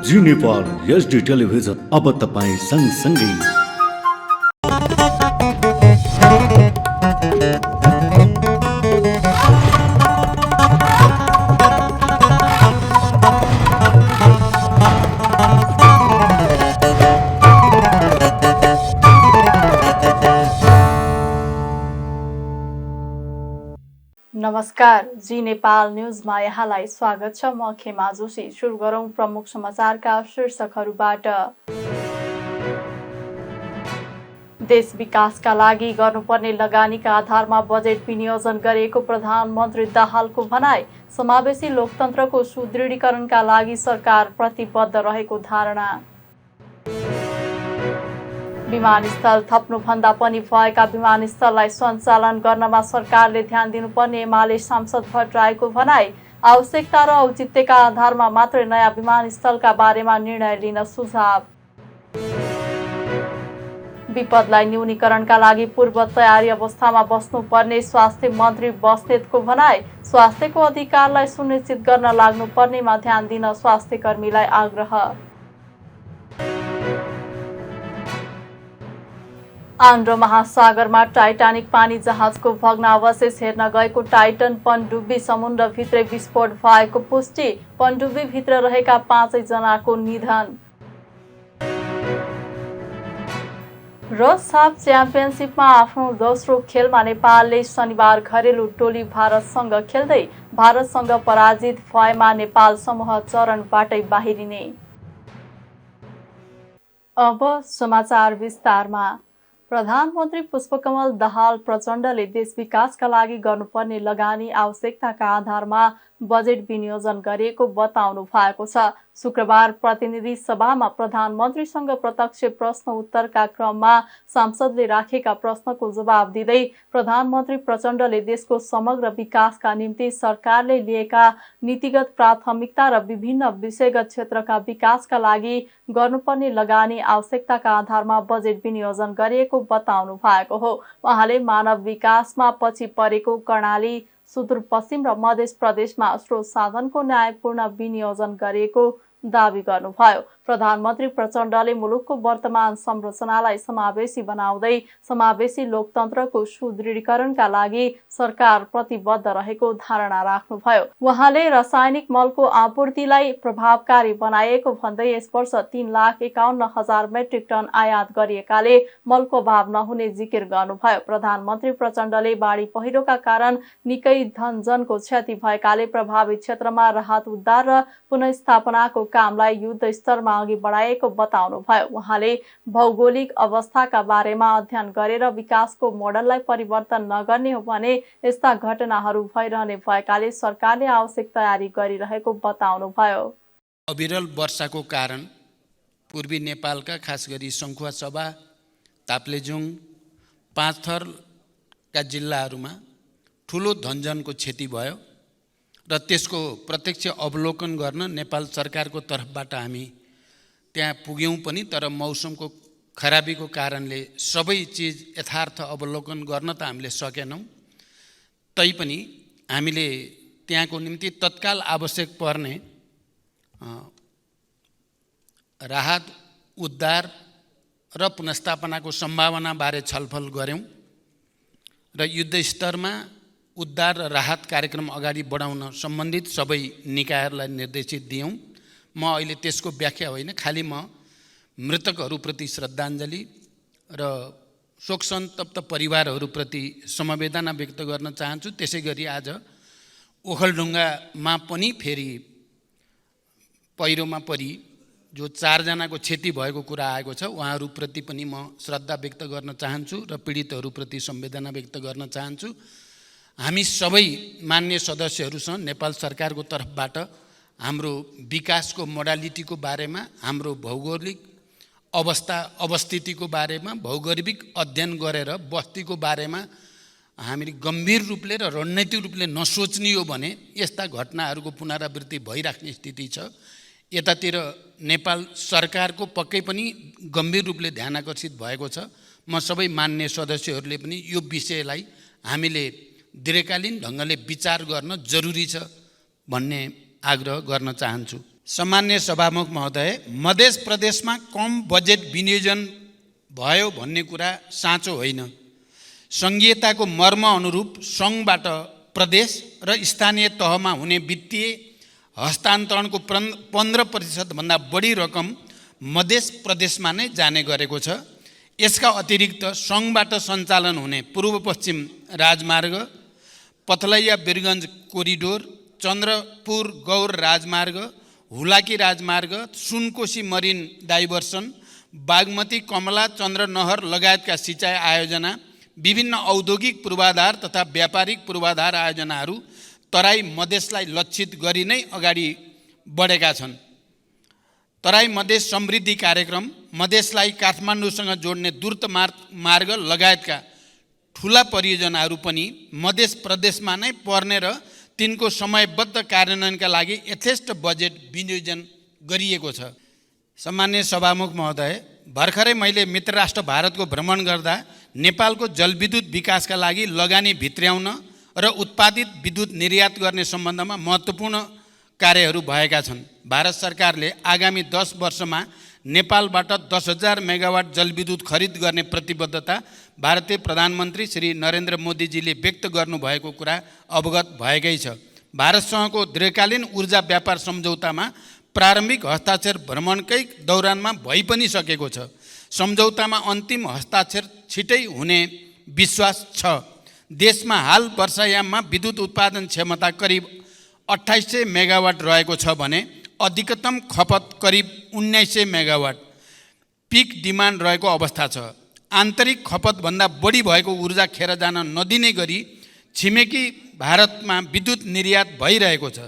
जी Nepal HD television अब तपाईँ सँगसँगै। नमस्कार, जी नेपाल न्युजमा यहाँलाई स्वागत छ। म खेमा जोशी। सुरु गरौं प्रमुख समाचारका शीर्षकहरूबाट। देश विकासका लागि गर्नुपर्ने लगानीका आधारमा बजेट विनियोजन गरिएको प्रधानमन्त्री दाहालको भनाई। समावेशी लोकतन्त्रको सुदृढीकरणका लागि सरकार प्रतिबद्ध रहेको धारणा। विमानस्थल थप्नुभन्दा पनि भएका विमानस्थललाई सञ्चालन गर्नमा सरकारले ध्यान दिनुपर्ने एमाले सांसद भट्टराईको भनाई। आवश्यकता र औचित्यका आधारमा मात्रै नयाँ विमानस्थलका बारेमा निर्णय लिन सुझाव। विपदलाई न्यूनीकरणका लागि पूर्व तयारी अवस्थामा बस्नुपर्ने स्वास्थ्य मन्त्री बस्नेतको भनाई। स्वास्थ्यको अधिकारलाई सुनिश्चित गर्न लाग्नुपर्नेमा ध्यान दिन स्वास्थ्य कर्मीलाई आग्रह। आन्ध्र महासागरमा टाइटानिक पानी जहाजको भग्नावशेष हेर्न गएको टाइटन पनडुब्बी समुद्रभित्रै विस्फोट भएको पुष्टि। पनडुब्बीभित्र रहेका 5 जनाको निधन। र साफ च्याम्पियनसिपमा आफ्नो दोस्रो खेलमा नेपालले शनिबार घरेलु टोली भारतसँग खेल्दै भारतसँग पराजित भएमा नेपाल समूह चरणबाटै बाहिरिने। अब समाचार विस्तारमा। प्रधानमन्त्री पुष्पकमल दाहाल प्रचण्डले देश विकासका लागि गर्नुपर्ने लगानी आवश्यकताका आधारमा बजेट विनियोजन गरिएको बताउनु भएको छ। शुक्रबार प्रतिनिधि सभामा प्रधानमन्त्रीसँग प्रत्यक्ष प्रश्न उत्तरका क्रममा सांसदले राखेका प्रश्नको जवाब दिँदै प्रधानमन्त्री प्रचण्डले देशको समग्र विकासका निम्ति सरकारले लिएका नीतिगत प्राथमिकता र विभिन्न विषयगत क्षेत्रका विकासका लागि गर्नुपर्ने लगानी आवश्यकताका आधारमा बजेट विनियोजन गरिएको बताउनु भएको हो। उहाँले मानव विकासमा पछि परेको कर्णाली, सुदूरपश्चिम र मध्य प्रदेशमा स्रोत साधनको न्यायपूर्ण विनियोजन गरिएको दावी गर्नुभयो। प्रधानमन्त्री प्रचण्डले मुलुकको वर्तमान संरचनालाई समावेशी बनाउँदै समावेशी लोकतन्त्रको सुदृढीकरणका लागि सरकार प्रतिबद्ध रहेको धारणा राख्नुभयो। उहाँले रासायनिक मलको आपूर्तिलाई प्रभावकारी बनाइएको भन्दै यस वर्ष 3,51,000 मेट्रिक टन आयात गरिएकाले मलको अभाव नहुने जिकिर गर्नुभयो। प्रधानमन्त्री प्रचण्डले बाढी पहिरोका कारण निकै धनजनको क्षति भएकाले प्रभावित क्षेत्रमा राहत उद्धार र पुनर्स्थापनाको कामलाई युद्ध स्तरमा अघि बढाएको बताउनुभयो। उहाँले भौगोलिक अवस्थाका बारेमा अध्ययन गरेर विकासको मोडललाई परिवर्तन नगर्ने हो भने यस्ता घटनाहरू भइरहने भएकाले सरकारले आवश्यक तयारी गरिरहेको बताउनुभयो। अविरल वर्षाको कारण पूर्वी नेपालका खास गरी सङ्खुवासभा, ताप्लेजुङ, पाँचथरका जिल्लाहरूमा ठुलो धनजनको क्षति भयो र त्यसको प्रत्यक्ष अवलोकन गर्न नेपाल सरकारको तर्फबाट हामी त्यहाँ पुग्यौँ पनि, तर मौसमको खराबीको कारणले सबै चिज यथार्थ अवलोकन गर्न त हामीले सकेनौँ। तैपनि हामीले त्यहाँको निम्ति तत्काल आवश्यक पर्ने राहत उद्धार र पुनर्स्थापनाको सम्भावनाबारे छलफल गऱ्यौँ र युद्ध स्तरमा उद्धार र राहत कार्यक्रम अगाडि बढाउन सम्बन्धित सबै निकायहरूलाई निर्देशित दियौँ। म अहिले त्यसको व्याख्या होइन, खालि म मृतकहरूप्रति श्रद्धाञ्जली र शोक सन्तप्त परिवारहरूप्रति समवेदना व्यक्त गर्न चाहन्छु। त्यसै गरी आज ओखलढुङ्गामा पनि फेरि पहिरोमा परि जो 4 जनाको क्षति भएको कुरा आएको छ, उहाँहरूप्रति पनि म श्रद्धा व्यक्त गर्न चाहन्छु र पीडितहरूप्रति संवेदना व्यक्त गर्न चाहन्छु। हामी सबै मान्य सदस्यहरूसँग नेपाल सरकारको तर्फबाट हाम्रो विकासको मोडालिटीको बारेमा, हाम्रो भौगोलिक अवस्थितिको बारेमा भौगोलिक अध्ययन गरेर बस्तीको बारेमा हामीले गम्भीर रूपले र रणनीतिक रूपले नसोच्ने हो भने यस्ता घटनाहरूको पुनरावृत्ति भइराख्ने स्थिति छ। यतातिर नेपाल सरकारको पक्कै पनि गम्भीर रूपले ध्यान आकर्षित भएको छ। म सबै मान्य सदस्यहरूले पनि यो विषयलाई हामीले दीर्घकालीन ढङ्गले विचार गर्न जरुरी छ भन्ने आग्रह गर्न चाहन्छु। सम्मान्य सभामुख महोदय, मध्य प्रदेशमा कम बजेट विनियोजन भयो भन्ने कुरा साँचो होइन। सङ्घीयताको मर्म अनुरूप सङ्घबाट प्रदेश र स्थानीय तहमा हुने वित्तीय हस्तान्तरणको 15% भन्दा बढी रकम मध्य प्रदेशमा नै जाने गरेको छ। यसका अतिरिक्त सङ्घबाट सञ्चालन हुने पूर्व पश्चिम राजमार्ग, पथलैया वीरगञ्ज कोरिडोर, चन्द्रपुर गौर राजमार्ग, हुलाकी राजमार्ग, सुनकोशी मरिन डाइभर्सन, बागमती कमला चन्द्र नहर लगायतका सिँचाइ आयोजना, विभिन्न औद्योगिक पूर्वाधार तथा व्यापारिक पूर्वाधार आयोजनाहरू तराई मधेसलाई लक्षित गरी नै अगाडि बढेका छन्। तराई मधेस समृद्धि कार्यक्रम, मधेसलाई काठमाडौँसँग जोड्ने द्रुत मार्ग लगायतका ठुला परियोजनाहरू पनि मध्य प्रदेशमा नै पर्ने र तिनको समयबद्ध कार्यान्वयनका लागि यथेष्ट बजेट विनियोजन गरिएको छ। सम्मान्य सभामुख महोदय, भर्खरै मैले मित्र राष्ट्र भारतको भ्रमण गर्दा नेपालको जलविद्युत विकासका लागि लगानी भित्र्याउन र उत्पादित विद्युत निर्यात गर्ने सम्बन्धमा महत्त्वपूर्ण कार्यहरू भएका छन्। भारत सरकारले आगामी 10 वर्षमा नेपालबाट 10,000 मेगावाट जलविद्युत खरिद गर्ने प्रतिबद्धता भारतीय प्रधानमन्त्री श्री नरेन्द्र मोदीजीले व्यक्त गर्नुभएको कुरा अवगत भएकै छ। भारतसँगको दीर्घकालीन ऊर्जा व्यापार सम्झौतामा प्रारम्भिक हस्ताक्षर भ्रमणकै दौरानमा भइ पनि सकेको छ। सम्झौतामा अन्तिम हस्ताक्षर छिटै हुने विश्वास छ। देशमा हाल वर्षायाममा विद्युत उत्पादन क्षमता करिब 2800 मेगावाट रहेको छ भने अधिकतम खपत करिब 1900 मेगावाट पिक डिमान्ड रहेको अवस्था छ। आन्तरिक खपतभन्दा बढी भएको ऊर्जा खेर जान नदिने गरी छिमेकी भारतमा विद्युत निर्यात भइरहेको छ।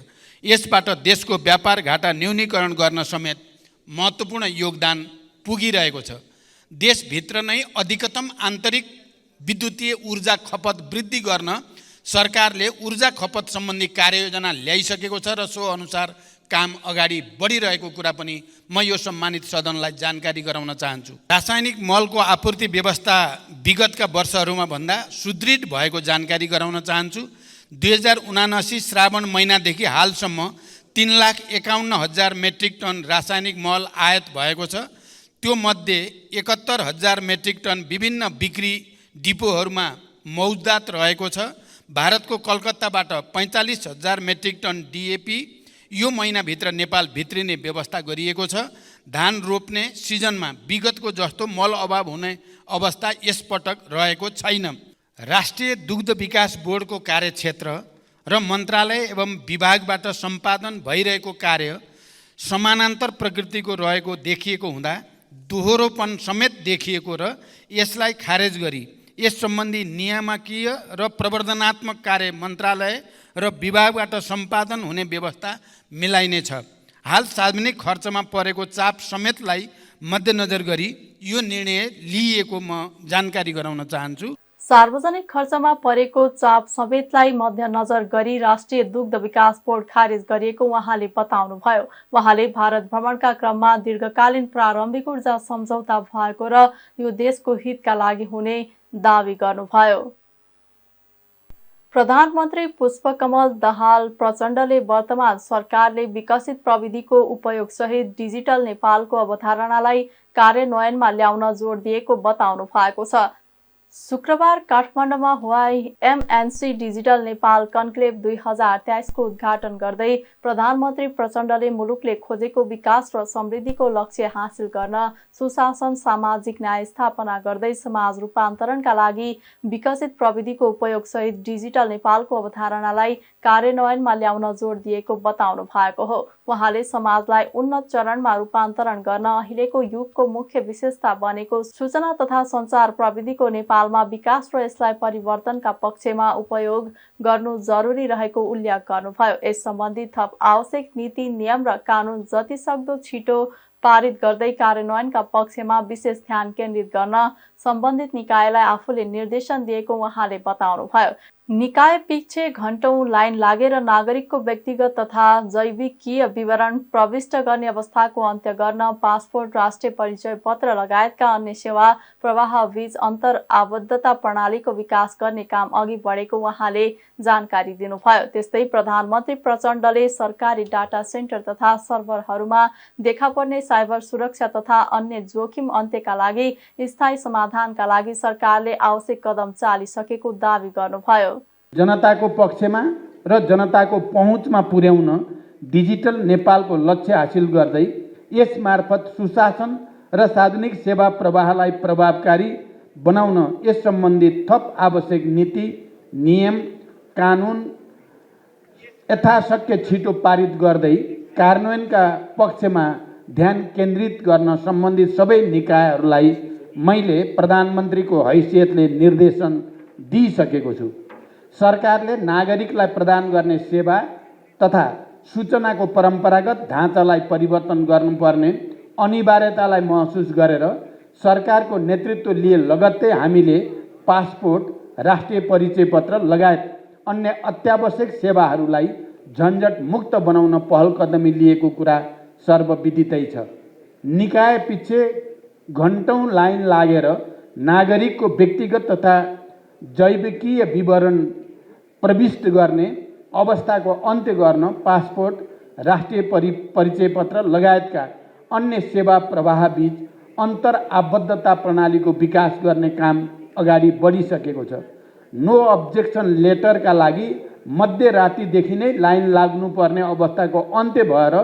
यसबाट देशको व्यापार घाटा न्यूनीकरण गर्न समेत महत्त्वपूर्ण योगदान पुगिरहेको छ। देशभित्र नै अधिकतम आन्तरिक विद्युतीय ऊर्जा खपत वृद्धि गर्न सरकारले ऊर्जा खपत सम्बन्धी कार्ययोजना ल्याइसकेको छ र सो अनुसार काम अगाडि बढिरहेको कुरा पनि म यो सम्मानित सदनलाई जानकारी गराउन चाहन्छु। रासायनिक मलको आपूर्ति व्यवस्था विगतका वर्षहरूमा भन्दा सुदृढ भएको जानकारी गराउन चाहन्छु। 2079 श्रावण महिनादेखि हालसम्म 3,51,000 मेट्रिक टन रासायनिक मल आयात भएको छ। त्यो मध्ये 71,000 मेट्रिक टन विभिन्न बिक्री डिपोहरूमा मौजदात रहेको छ। भारतको कलकत्ताबाट 45,000 मेट्रिक टन डिएपी यो महिनाभित्र नेपाल भित्रिने व्यवस्था गरिएको छ। धान रोप्ने सिजनमा विगतको जस्तो मल अभाव हुने अवस्था यसपटक रहेको छैन। राष्ट्रिय दुग्ध विकास बोर्डको कार्यक्षेत्र र मन्त्रालय एवं विभागबाट सम्पादन भइरहेको कार्य समानान्तर प्रकृतिको रहेको देखिएको हुँदा दोहोरोपन समेत देखिएको र यसलाई खारेज गरी यस सम्बन्धी नियामकीय र प्रवर्धनात्मक कार्य मन्त्रालय र विभागबाट सम्पादन हुने व्यवस्था मिलाइनेछ। हाल सार्वजनिक खर्चमा परेको चाप समेतलाई मध्यनजर गरी यो निर्णय लिइएको म जानकारी गराउन चाहन्छु। सार्वजनिक खर्चमा परेको चाप समेतलाई मध्यनजर गरी राष्ट्रिय दुग्ध विकास बोर्ड खारेज गरिएको उहाँले बताउनुभयो। उहाँले भारत भ्रमणका क्रममा दीर्घकालीन प्रारम्भिक ऊर्जा सम्झौता भएको र यो देशको हितका लागि हुने दावी गर्नुभयो। प्रधानमन्त्री पुष्पकमल दाहाल प्रचण्डले वर्तमान सरकारले विकसित प्रविधिको उपयोग सहित डिजिटल नेपालको अवधारणालाई कार्यान्वयनमा ल्याउन जोड दिएको बताउनु भएको छ। शुक्रबार काठमाडौँमा हुँदै एमएनसी डिजिटल नेपाल कन्क्लेभ 2023 को उद्घाटन गर्दै प्रधानमन्त्री प्रचण्डले मुलुकले खोजेको विकास र समृद्धिको लक्ष्य हासिल गर्न सुशासन, सामाजिक न्याय स्थापना गर्दै समाज रूपान्तरणका लागि विकसित प्रविधिको उपयोग सहित डिजिटल नेपालको अवधारणालाई कार्यान्वयनमा ल्याउन जोड दिएको बताउनु भएको हो। उहाँले समाजलाई उन्नत चरणमा रूपान्तरण गर्न अहिलेको युगको मुख्य विशेषता बनेको सूचना तथा सञ्चार प्रविधिको नेपालमा विकास र यसलाई परिवर्तनका पक्षमा उपयोग गर्नु जरुरी रहेको उल्लेख गर्नुभयो। यस सम्बन्धी थप आवश्यक नीति, नियम र कानुन जति सक्दो छिटो पारित गर्दै कार्यान्वयनका पक्षमा विशेष ध्यान केन्द्रित गर्न सम्बन्धित निकायलाई आफूले निर्देशन दिएको उहाँले बताउनुभयो। निकाय पिच्छे घण्टौं लाइन लागेर नागरिकको व्यक्तिगत तथा जैविकीय विवरण प्रविष्ट गर्ने अवस्थाको अन्त्य गर्न पासपोर्ट, राष्ट्रिय परिचय पत्र लगायतका अन्य सेवा प्रवाह बीच अन्तर आबद्धता प्रणालीको विकास गर्ने काम अघि बढेको उहाँले जानकारी दिनुभयो। त्यस्तै प्रधानमन्त्री प्रचण्डले सरकारी डाटा सेन्टर तथा सर्भरहरूमा देखा पर्ने साइबर सुरक्षा तथा अन्य जोखिम अन्त्यका लागि स्थायी समाधानका लागि सरकारले आवश्यक कदम चालिसकेको दावी गर्नुभयो। जनताको पक्षमा र जनताको पहुँचमा पुर्याउन डिजिटल नेपालको लक्ष्य हासिल गर्दै यस मार्फत सुशासन र सार्वजनिक सेवा प्रवाहलाई प्रभावकारी बनाउन यस सम्बन्धी थप आवश्यक नीति, नियम, कानुन यथाशक्य छिटो पारित गर्दै कार्यान्वयनका पक्षमा ध्यान केन्द्रित गर्न सम्बन्धित सबै निकायहरूलाई मैले प्रधानमन्त्रीको हैसियतले निर्देशन दिइसकेको छु। सरकारले नागरिकलाई प्रदान गर्ने सेवा तथा सूचनाको परम्परागत ढाँचालाई परिवर्तन गर्नुपर्ने अनिवार्यतालाई महसुस गरेर सरकारको नेतृत्व लिए लगत्तै हामीले पासपोर्ट, राष्ट्रिय परिचय पत्र लगायत अन्य अत्यावश्यक सेवाहरूलाई झन्झट मुक्त बनाउन पहल कदमी लिएको कुरा सर्वविदितै छ। निकाय पिच्छे घण्टौं लाइन लागेर नागरिकको व्यक्तिगत तथा जैविकीय विवरण प्रविष्ट गर्ने अवस्थाको अन्त्य गर्न पासपोर्ट, राष्ट्रिय परिचय पत्र लगायतका अन्य सेवा प्रवाह बीच अन्तर आबद्धता प्रणालीको विकास गर्ने काम अगाडि बढिसकेको छ। नो अब्जेक्सन लेटरका लागि मध्यरातिदेखि नै लाइन लाग्नुपर्ने अवस्थाको अन्त्य भएर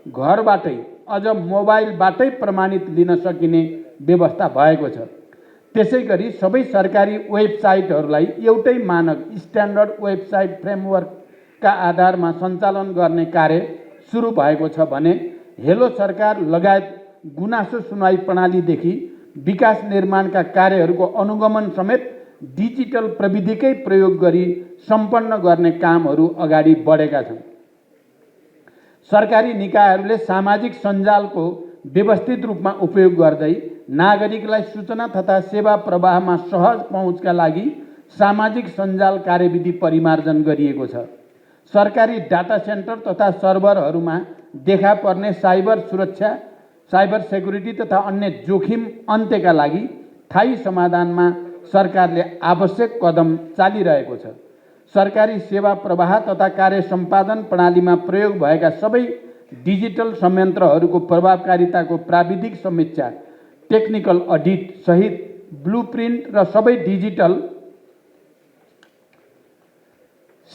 घरबाटै अझ मोबाइलबाटै प्रमाणित लिन सकिने व्यवस्था भएको छ। त्यसैगरी सबै सरकारी वेबसाइटहरूलाई एउटै मानक स्ट्यान्डर्ड वेबसाइट फ्रेमवर्कका आधारमा सञ्चालन गर्ने कार्य सुरु भएको छ भने हेलो सरकार लगायत गुनासो सुनवाई प्रणालीदेखि विकास निर्माणका कार्यहरूको अनुगमन समेत डिजिटल प्रविधिकै प्रयोग गरी सम्पन्न गर्ने कामहरू अगाडि बढेका छन्। सरकारी निकायहरूले सामाजिक सञ्जालको व्यवस्थित रूपमा उपयोग गर्दै नागरिकलाई सूचना तथा सेवा प्रवाहमा सहज पहुँचका लागि सामाजिक सञ्जाल कार्यविधि परिमार्जन गरिएको छ। सरकारी डाटा सेन्टर तथा सर्भरहरूमा देखा पर्ने साइबर सुरक्षा, साइबर सेक्युरिटी तथा अन्य जोखिम अन्त्यका लागि स्थायी समाधानमा सरकारले आवश्यक कदम चालिरहेको छ। सरकारी सेवा प्रवाह तथा कार्य सम्पादन प्रणालीमा प्रयोग भएका सबै डिजिटल संयन्त्रहरूको प्रभावकारिताको प्राविधिक समीक्षा, टेक्निकल अडिट सहित ब्लुप्रिन्ट र सबै डिजिटल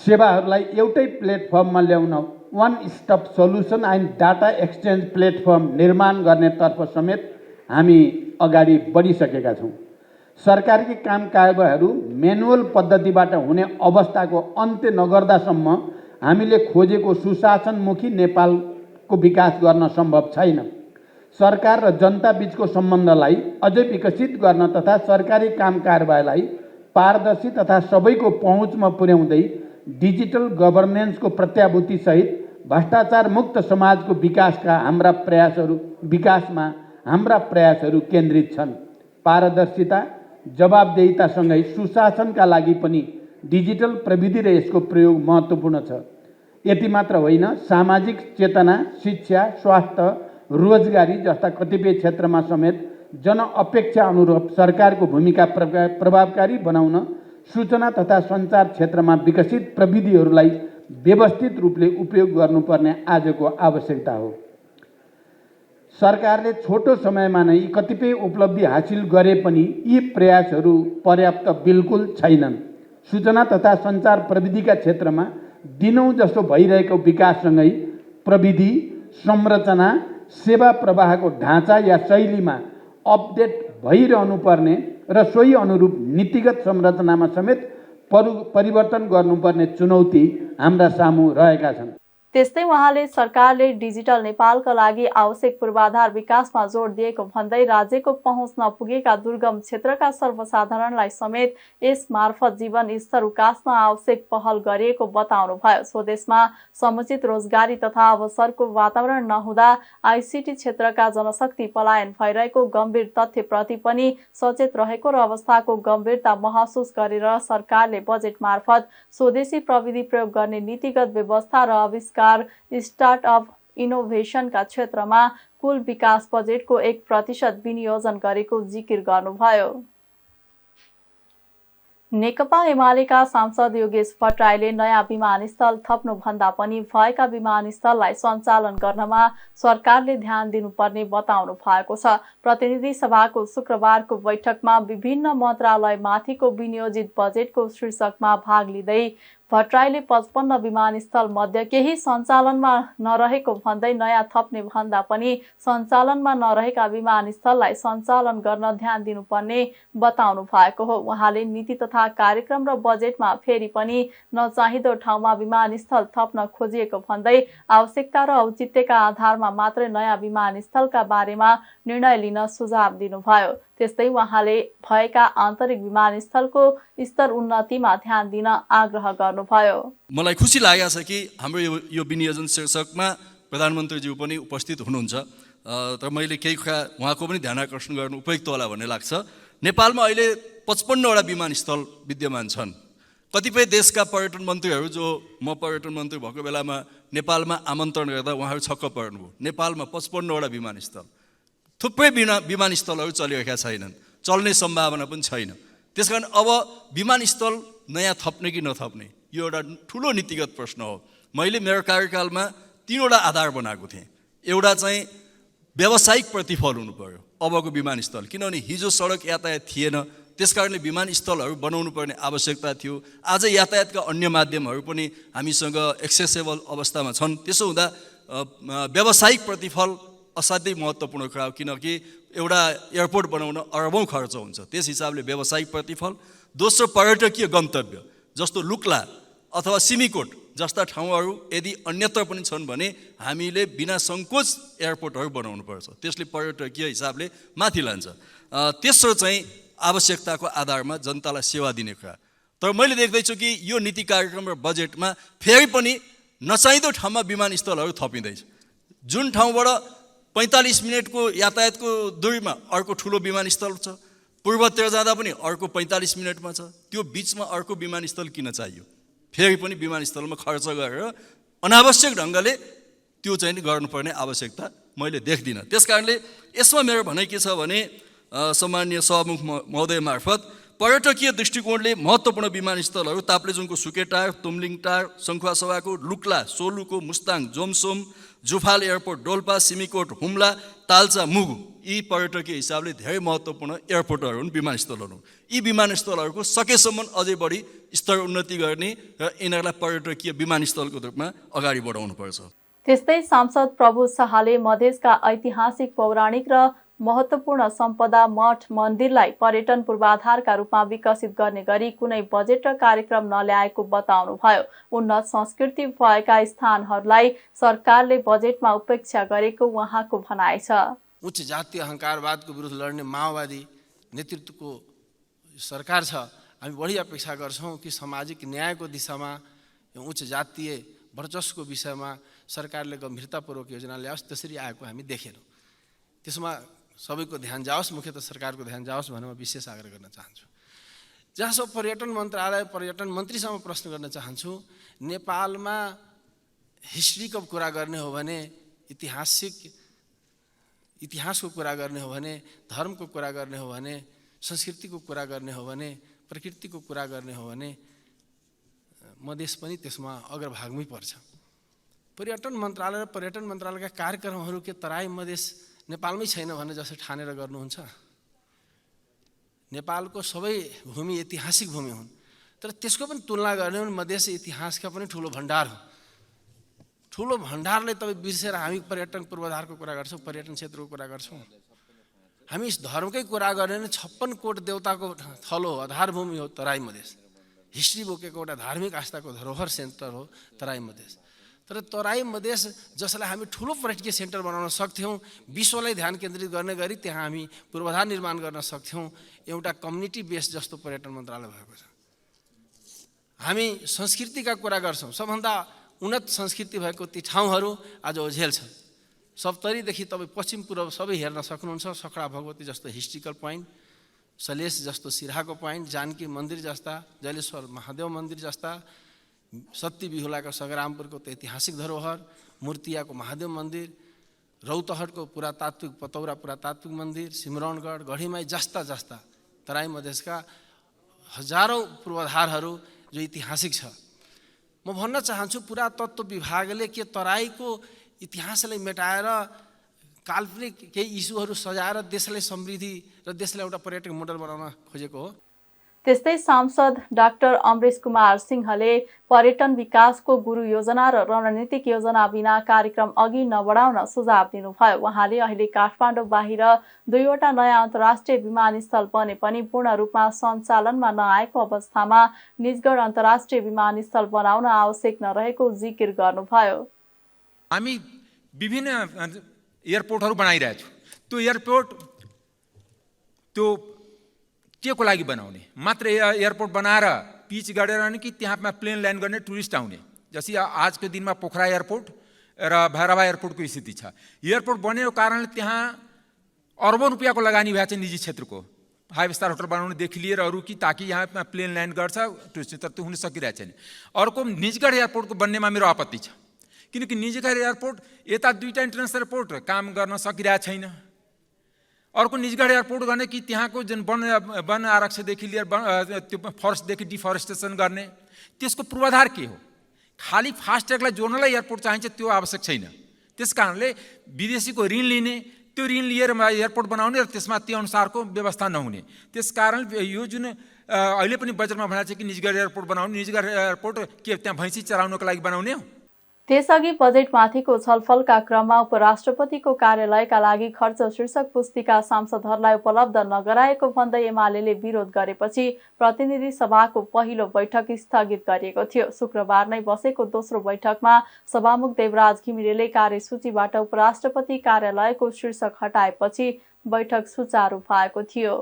सेवाहरूलाई एउटै प्लेटफर्ममा ल्याउन one stop solution and data exchange platform निर्माण गर्नेतर्फ समेत हामी अगाडि बढिसकेका छौँ। सरकारी काम कारबारहरू म्यानुअल पद्धतिबाट हुने अवस्थाको अन्त्य नगर्दासम्म हामीले खोजेको सुशासनमुखी नेपालको विकास गर्न सम्भव छैन। सरकार र जनता बीचको सम्बन्धलाई अझै विकसित गर्न तथा सरकारी काम कारबारलाई पारदर्शी तथा सबैको पहुँचमा पुर्याउँदै डिजिटल गभर्नेन्सको प्रत्याभूति सहित भ्रष्टाचार मुक्त समाजको विकासमा हाम्रा प्रयासहरू केन्द्रित छन्। पारदर्शिता, जवाबदेहितासँगै सुशासनका लागि पनि डिजिटल प्रविधि र यसको प्रयोग महत्त्वपूर्ण छ। यति मात्र होइन, सामाजिक चेतना, शिक्षा, स्वास्थ्य, रोजगारी जस्ता कतिपय क्षेत्रमा समेत जनअपेक्षा अनुरूप सरकारको भूमिका प्रभावकारी बनाउन सूचना तथा सञ्चार क्षेत्रमा विकसित प्रविधिहरूलाई व्यवस्थित रूपले उपयोग गर्नुपर्ने आजको आवश्यकता हो। सरकारले छोटो समयमा नै कतिपय उपलब्धि हासिल गरे पनि यी प्रयासहरू पर्याप्त बिल्कुल छैनन्। सूचना तथा सञ्चार प्रविधिका क्षेत्रमा दिनौँ जस्तो भइरहेको विकाससँगै प्रविधि, संरचना, सेवा प्रवाहको ढाँचा या शैलीमा अपडेट भइरहनुपर्ने र सोही अनुरूप नीतिगत संरचनामा समेत परिवर्तन गर्नुपर्ने चुनौती हाम्रा सामु रहेका छन्। त्यस्तै उहाँले सरकारले डिजिटल नेपालका लागि आवश्यक पूर्वाधार विकासमा जोड दिएको भन्दै राज्यको पहुँच नपुगेका दुर्गम क्षेत्रका सर्वसाधारणलाई समेत यस मार्फत जीवन स्तर उकास्न आवश्यक पहल गरिएको बताउनुभयो। स्वदेशमा समुचित रोजगारी तथा अवसरको वातावरण नहुँदा आइसिटी क्षेत्रका जनशक्ति पलायन भइरहेको गम्भीर तथ्यप्रति पनि सचेत रहेको र अवस्थाको गम्भीरता महसुस गरेर सरकारले बजेट मार्फत स्वदेशी प्रविधि प्रयोग गर्ने नीतिगत व्यवस्था र आविष्कार स्टार्टअप इनोभेसनका क्षेत्रमा कुल विकास बजेटको 1% विनियोजन गरेको जिकिर गर्नुभयो। नेकपा एमालेका सांसद योगेश भट्टराईले नयाँ विमानस्थल थप्नुभन्दा पनि भएका विमानस्थललाई सञ्चालन गर्नमा सरकारले ध्यान दिनुपर्ने बताउनु भएको छ। प्रतिनिधि सभाको शुक्रबारको बैठकमा विभिन्न मन्त्रालयमाथिको विनियोजित बजेटको शीर्षकमा भाग लिँदै भट्टराईले 55 विमानस्थल मध्ये केही सञ्चालनमा नरहेको भन्दै नयाँ थप्ने भन्दा पनि सञ्चालनमा नरहेका विमानस्थललाई सञ्चालन गर्न ध्यान दिनुपर्ने बताउनु भएको हो। उहाँले नीति तथा कार्यक्रम र बजेटमा फेरि पनि नचाहिँदो ठाउँमा विमानस्थल थप्न खोजिएको भन्दै आवश्यकता र औचित्यका आधारमा मात्रै नयाँ विमानस्थलका बारेमा निर्णय लिन सुझाव दिनुभयो। त्यस्तै उहाँले भएका आन्तरिक विमानस्थलको स्तर उन्नतिमा ध्यान दिन आग्रह गर्नुभयो। मलाई खुसी लागेको छ कि हाम्रो यो विनियोजन शीर्षकमा प्रधानमन्त्रीज्यू पनि उपस्थित हुनुहुन्छ, तर मैले केही कुरा उहाँको पनि ध्यान आकर्षण गर्नु उपयुक्त होला भन्ने लाग्छ। नेपालमा अहिले 55 वटा विमानस्थल विद्यमान छन्। कतिपय देशका पर्यटन मन्त्रीहरू जो म पर्यटन मन्त्री भएको बेलामा नेपालमा आमन्त्रण गर्दा उहाँहरू छक्क पर्नुभयो। नेपालमा 55 वटा विमानस्थल, थुप्रै विमानस्थलहरू चलिरहेका छैनन्, चल्ने सम्भावना पनि छैन। त्यसकारण अब विमानस्थल नयाँ थप्ने कि नथप्ने यो एउटा ठुलो नीतिगत प्रश्न हो। मैले मेरो कार्यकालमा 3 वटा आधार बनाएको थिएँ। एउटा चाहिँ व्यावसायिक प्रतिफल हुनु पर्यो अबको विमानस्थल, किनभने हिजो सडक यातायात थिएन, त्यसकारणले विमानस्थलहरू बनाउनु पर्ने आवश्यकता थियो। आज यातायातका अन्य माध्यमहरू पनि हामीसँग एक्सेसेबल अवस्थामा छन्। त्यसो हुँदा व्यावसायिक प्रतिफल असाध्यै महत्त्वपूर्ण कुरा हो, किनकि एउटा एयरपोर्ट बनाउन अरबौँ खर्च हुन्छ। त्यस हिसाबले व्यावसायिक प्रतिफल। दोस्रो, पर्यटकीय गन्तव्य जस्तो लुक्ला अथवा सिमीकोट जस्ता ठाउँहरू यदि अन्यत्र पनि छन् भने हामीले बिना सङ्कोच एयरपोर्टहरू बनाउनुपर्छ, त्यसले पर्यटकीय हिसाबले माथि लान्छ। तेस्रो चाहिँ आवश्यकताको आधारमा जनतालाई सेवा दिने कुरा। तर मैले देख्दैछु कि यो नीति कार्यक्रम र बजेटमा फेरि पनि नचाहिँदो ठाउँमा विमानस्थलहरू थपिँदैछ। जुन ठाउँबाट 45 मिनटको यातायातको दूरीमा अर्को ठुलो विमानस्थल छ, पूर्वतिर जाँदा पनि अर्को 45 मिनटमा छ, त्यो बिचमा अर्को विमानस्थल किन चाहियो? फेरि पनि विमानस्थलमा खर्च गरेर अनावश्यक ढङ्गले त्यो चाहिँ गर्नुपर्ने आवश्यकता मैले देख्दिनँ। त्यसकारणले यसमा मेरो भनाइ के छ भने सम्माननीय सभामुख महोदय मार्फत पर्यटकीय दृष्टिकोणले महत्त्वपूर्ण विमानस्थलहरू ताप्लेजुङको सुकेटार, तुमलिङटार, सङ्खुवासभाको लुक्ला, सोलुको मुस्ताङ, जोमसोम, जुफाल एयरपोर्ट, डोल्पा, सिमीकोट, हुम्ला, ताल्चा, मुगु यी पर्यटकीय हिसाबले धेरै महत्त्वपूर्ण एयरपोर्टहरू हुन्, विमानस्थलहरू हुन्। यी विमानस्थलहरूको सकेसम्म अझै बढी स्तर उन्नति गर्ने र यिनीहरूलाई पर्यटकीय विमानस्थलको रूपमा अगाडि बढाउनुपर्छ। त्यस्तै सांसद प्रभु शाहले मधेसका ऐतिहासिक, पौराणिक र महत्त्वपूर्ण सम्पदा मठ मन्दिरलाई पर्यटन पूर्वाधारका रूपमा विकसित गर्ने गरी कुनै बजेट र कार्यक्रम नल्याएको बताउनुभयो। उन्नत संस्कृति भएका स्थानहरूलाई सरकारले बजेटमा उपेक्षा गरेको उहाँको भनाइ छ। उच्च जातीय अहङ्कारवादको विरुद्ध लड्ने माओवादी नेतृत्वको सरकार छ। हामी बढी अपेक्षा गर्छौँ कि सामाजिक न्यायको दिशामा उच्च जातीय वर्चस्वको विषयमा सरकारले गम्भीरतापूर्वक योजना ल्याओस्। त्यसरी आएको हामी देखेनौँ। त्यसमा सबैको ध्यान जाओस्, मुख्यतः सरकारको ध्यान जाओस् भनेर म विशेष आग्रह गर्न चाहन्छु। जहाँसम्म पर्यटन मन्त्रालय, पर्यटन मन्त्रीसँग प्रश्न गर्न चाहन्छु। नेपालमा हिस्ट्रीको कुरा गर्ने हो भने, इतिहासको कुरा गर्ने हो भने, धर्मको कुरा गर्ने हो भने, संस्कृतिको कुरा गर्ने हो भने, प्रकृतिको कुरा गर्ने हो भने मधेस पनि त्यसमा अग्रभागमै पर्छ। पर्यटन मन्त्रालय र पर्यटन मन्त्रालयका कार्यक्रमहरू के तराई मधेस नेपालमै छैन भने जसरी ठानेर गर्नुहुन्छ? नेपालको सबै भूमि ऐतिहासिक भूमि हुन्, तर त्यसको पनि तुलना गर्ने हो भने मधेस इतिहासका पनि ठुलो भण्डार हो। ठुलो भण्डारले तपाईँ बिर्सेर हामी पर्यटन पूर्वाधारको कुरा गर्छौँ, पर्यटन क्षेत्रको कुरा गर्छौँ। हामी धर्मकै कुरा गर्ने भने 56 कोट देवताको थलो हो, आधारभूमि हो तराई मधेस। हिस्ट्री बोकेको एउटा धार्मिक आस्थाको धरोहर सेन्टर हो तराई मधेस। तर तराई मधेस जसलाई हामी ठुलो पर्यटकीय सेन्टर बनाउन सक्थ्यौँ, विश्वलाई ध्यान केन्द्रित गर्ने गरी त्यहाँ हामी पूर्वाधार निर्माण गर्न सक्थ्यौँ। एउटा कम्युनिटी बेस्ड जस्तो पर्यटन मन्त्रालय भएको छ। हामी संस्कृतिका कुरा गर्छौँ, सबभन्दा उन्नत संस्कृति भएको ती ठाउँहरू आज ओझेल छन्। सप्तरीदेखि तपाईँ पश्चिम पूर्व सबै हेर्न सक्नुहुन्छ। सखडा भगवती जस्तो हिस्ट्रिकल पोइन्ट, सलेस जस्तो सिराहाको पोइन्ट, जानकी मन्दिर जस्ता, जलेश्वर महादेव मन्दिर जस्ता, सत्ती बिहुलाको सग्रामपुरको त्यो ऐतिहासिक धरोहर, मूर्तियाको महादेव मन्दिर, रौतहटको पुरातात्विक पतौरा पुरातात्विक मन्दिर, सिमरौनगढ, गढीमाई जस्ता जस्ता तराई मधेसका हजारौँ पूर्वाधारहरू जो ऐतिहासिक छ। म भन्न चाहन्छु पुरातत्व विभागले के तराईको इतिहासलाई मेटाएर काल्पनिक केही इस्युहरू सजाएर देशलाई समृद्धि र देशलाई एउटा पर्यटक मोडल बनाउन खोजेको हो। त्यस्तै सांसद डाक्टर अमरेश कुमार सिंहले पर्यटन विकासको गुरु योजना र रणनीतिक योजना बिना कार्यक्रम अघि नबढाउन सुझाव दिनुभयो। उहाँले अहिले काठमाडौँ बाहिर 2वटा नयाँ अन्तर्राष्ट्रिय विमानस्थल बने पनि पूर्ण रूपमा सञ्चालनमा नआएको अवस्थामा निजगढ अन्तर्राष्ट्रिय विमानस्थल बनाउन आवश्यक नरहेको जिकिर गर्नुभयो। हामी विभिन्न एयरपोर्टहरू बनाइरहेछौँ। त्यो एयरपोर्ट त्यो के को लागि बनाउने? मात्र एयरपोर्ट बनाएर पिच गरेर नि कि त्यहाँ प्लेन ल्यान्ड गर्ने टुरिस्ट आउने? जस्तै आजको दिनमा पोखरा एयरपोर्ट र भैरवा एयरपोर्टको स्थिति छ। एयरपोर्ट बनेको कारणले त्यहाँ अर्बौं रुपियाँको लगानी भएको छ निजी क्षेत्रको, 5 स्टार होटल बनाउनेदेखि लिएर अरू कि ताकि यहाँ प्लेन ल्यान्ड गर्छ टुरिस्ट, तर त्यो हुन सकिरहेको छैन। अर्को निजगढ एयरपोर्टको बन्नेमा मेरो आपत्ति छ, किनकि निजगढ एयरपोर्ट यता 2टा इन्टरनेसनल एयरपोर्ट काम गर्न सकिरहेको छैन। अर्को निजगढ एयरपोर्ट गर्ने कि त्यहाँको जुन वन आरक्षणदेखि लिएर त्यो फरेस्टदेखि डिफरेस्टेसन गर्ने, त्यसको पूर्वाधार के हो? खालि फास्ट्यागलाई जोड्नलाई एयरपोर्ट चाहिन्छ त्यो आवश्यक छैन। त्यस कारणले विदेशीको ऋण लिने, त्यो ऋण लिएर एयरपोर्ट बनाउने र त्यसमा त्यो अनुसारको व्यवस्था नहुने। त्यस कारण यो जुन अहिले पनि बजेटमा भनेको छ कि निजगढ एयरपोर्ट बनाउने, निजगढ एयरपोर्ट के त्यहाँ भैँसी चराउनको लागि बनाउने हो? त्यसअघि बजेटमाथिको छलफलका क्रममा उपराष्ट्रपतिको कार्यालयका लागि खर्च शीर्षक पुस्तिका सांसदहरूलाई उपलब्ध नगराएको भन्दै एमाले विरोध गरेपछि प्रतिनिधि सभाको पहिलो बैठक स्थगित गरिएको थियो। शुक्रबार नै बसेको दोस्रो बैठकमा सभामुख देवराज घिमिरेले कार्यसूचीबाट उपराष्ट्रपति कार्यालयको शीर्षक हटाएपछि बैठक सुचारू भएको थियो।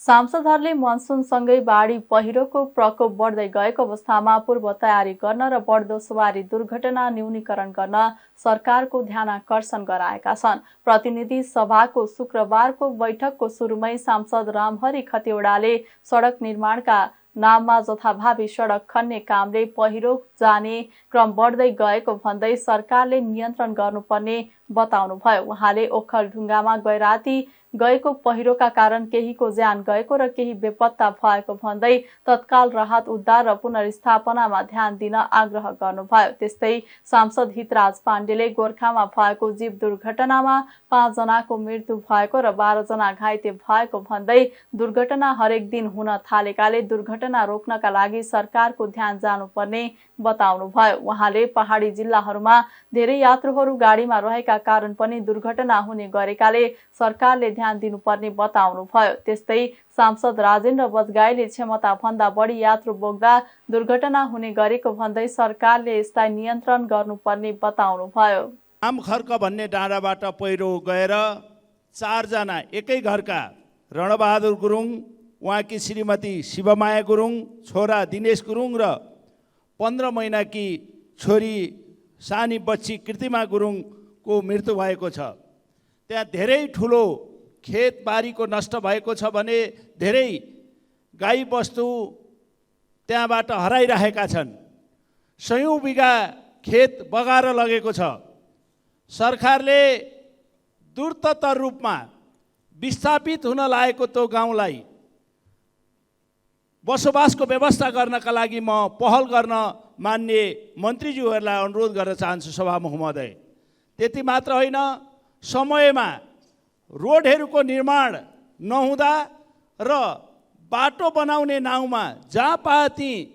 सांसदहरूले मनसुनसँगै बाढी पहिरोको प्रकोप बढ्दै गएको अवस्थामा पूर्व तयारी गर्न र बढ्दो सवारी दुर्घटना न्यूनीकरण गर्न सरकारको ध्यानाकर्षण गराएका छन्। प्रतिनिधि सभाको शुक्रबारको बैठकको सुरुमै सांसद रामहरि खतिवडाले सडक निर्माणका नाममा जथाभावी सडक खन्ने कामले पहिरो जाने क्रम बढ्दै गएको भन्दै सरकारले नियन्त्रण गर्नुपर्ने बताउनुभयो। उहाँले ओखलढुङ्गामा गैराती गएको पहिरोका कारण केहीको ज्यान गएको र केही बेपत्ता भएको भन्दै तत्काल राहत उद्धार र पुनर्स्थापनामा ध्यान दिन आग्रह गर्नुभयो। त्यस्तै सांसद हितराज पाण्डेले गोर्खामा भएको जीव दुर्घटनामा 5 जनाको मृत्यु भएको र 12 जना घाइते भएको भन्दै दुर्घटना हरेक दिन हुन थालेकाले दुर्घटना रोक्नका लागि सरकारको ध्यान जानुपर्ने बताउनुभयो। उहाँले पहाडी जिल्लाहरूमा धेरै यात्रुहरू गाडीमा रहेका कारण पनि दुर्घटना हुने गरेकाले सरकारले ध्यान दिनुपर्ने बताउनुभयो। त्यस्तै सांसद राजेन्द्र बजगाईले क्षमता भन्दा बढी यात्रु बोक्दा दुर्घटना हुने गरेको भन्दै सरकारले यसलाई नियन्त्रण गर्नुपर्ने बताउनुभयो। आमखर्क भन्ने डाँडाबाट पहिरो गएर 4 जना एकै घरका रणबहादुर गुरुङ, उहाँकी श्रीमती शिवमाया गुरुङ, छोरा दिनेश गुरुङ र 15 महिनाकी छोरी सानी बच्ची कृतिमा गुरुङको मृत्यु भएको छ। त्यहाँ धेरै ठुलो खेतबारीको नष्ट भएको छ भने धेरै गाई बस्तु त्यहाँबाट हराइरहेका छन्। सयौं बिघा खेत बगाएर लगेको छ। सरकारले द्रुततर रूपमा विस्थापित हुन लागेको त्यो गाउँलाई बसोबासको व्यवस्था गर्नका लागि म पहल गर्न मान्य मन्त्रीज्यूहरूलाई अनुरोध गर्न चाहन्छु सभामुख महोदय। त्यति मात्र होइन, समयमा रोडहरूको निर्माण नहुँदा र बाटो बनाउने नाउँमा जहाँ पाए त्यहीँ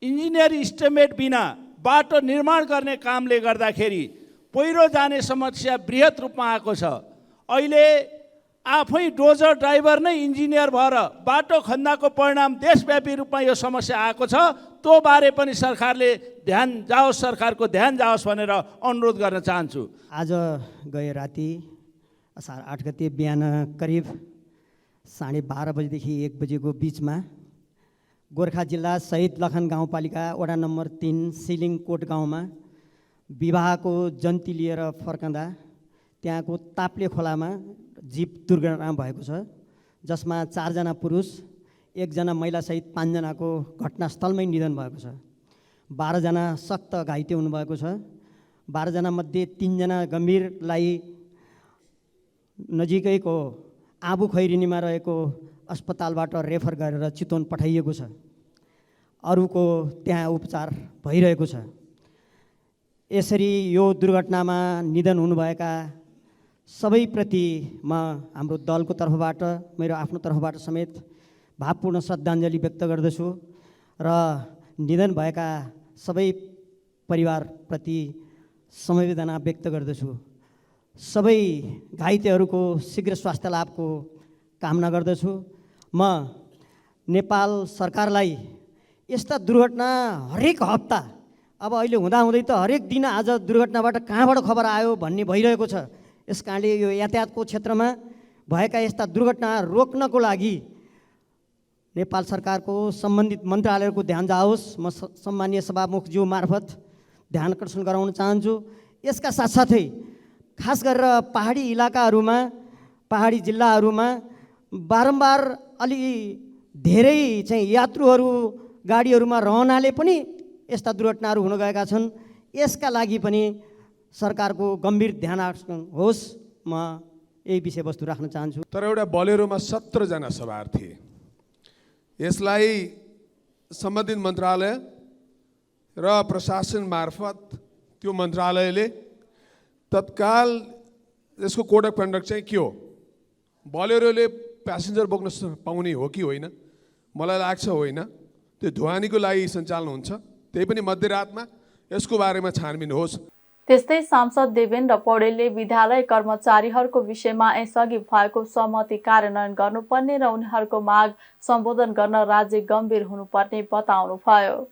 इन्जिनियर इस्टिमेट बिना बाटो निर्माण गर्ने कामले गर्दाखेरि पहिरो जाने समस्या बृहत रूपमा आएको छ। अहिले आफै डोजर ड्राइभर नै इन्जिनियर भएर बाटो खन्दाको परिणाम देशव्यापी रूपमा यो समस्या आएको छ। त्यो बारे पनि सरकारले ध्यान जाओस्, सरकारको ध्यान जाओस् भनेर अनुरोध गर्न चाहन्छु। आज गए राति असार 8 गते बिहान करिब 12:30 बजेदेखि 1 बजेको बिचमा गोर्खा जिल्ला शहीद लखन गाउँपालिका वडा नम्बर 3 सिलिङकोट गाउँमा विवाहको जन्ती लिएर फर्कँदा त्यहाँको ताप्ले खोलामा जीप दुर्घटना भएको छ, जसमा 4 जना पुरुष 1 जना महिलासहित 5 जनाको घटनास्थलमै निधन भएको छ। 12 जना सक्त घाइते हुनुभएको छ। 12 जना मध्ये 3 जना गम्भीरलाई नजिकैको आबु खैरिनीमा रहेको अस्पतालबाट रेफर गरेर चितवन पठाइएको छ। अरूको त्यहाँ उपचार भइरहेको छ। यसरी यो दुर्घटनामा निधन हुनुभएका सबैप्रति म हाम्रो दलको तर्फबाट, मेरो आफ्नो तर्फबाट समेत भावपूर्ण श्रद्धाञ्जली व्यक्त गर्दछु र निधन भएका सबै परिवारप्रति समवेदना व्यक्त गर्दछु। सबै घाइतेहरूको शीघ्र स्वास्थ्य लाभको कामना गर्दछु। म नेपाल सरकारलाई यस्ता दुर्घटना हरेक हप्ता, अब अहिले हुँदाहुँदै त हरेक दिन आज दुर्घटनाबाट कहाँबाट खबर आयो भन्ने भइरहेको छ। यस कारणले यो यातायातको क्षेत्रमा भएका यस्ता दुर्घटना रोक्नको लागि नेपाल सरकारको सम्बन्धित मन्त्रालयहरूको ध्यान जाओस्। म सम्मानीय सभामुखज्यू मार्फत ध्यान आकर्षण गराउन चाहन्छु। यसका साथसाथै खास गरेर पहाडी इलाकाहरूमा, पहाडी जिल्लाहरूमा बारम्बार अलि धेरै चाहिँ यात्रुहरू गाडीहरूमा रहनाले पनि यस्ता दुर्घटनाहरू हुन गएका छन्। यसका लागि पनि सरकारको गम्भीर ध्यान आकर्षण होस्। म यही विषयवस्तु राख्न चाहन्छु। तर एउटा बोलेरोमा 17 जना सवार थिए। यसलाई सम्बन्धित मन्त्रालय र प्रशासन मार्फत त्यो मन्त्रालयले तत्काल यसको कोड अफ कन्डक्ट चाहिँ के हो, बोलेरोले प्यासेन्जर बोक्न पाउने हो कि होइन, मलाई लाग्छ होइन। त्यो ढुवानीको लागि सञ्चालन हुन्छ, त्यही पनि मध्यरातमा। यसको बारेमा छानबिन होस्। त्यस्तै सांसद देवेन्द्र पौडेलले विद्यालय कर्मचारीहरूको विषयमा यसअघि भएको सहमति कार्यान्वयन गर्नुपर्ने र उनीहरूको माग सम्बोधन गर्न राज्य गम्भीर हुनुपर्ने बताउनुभयो।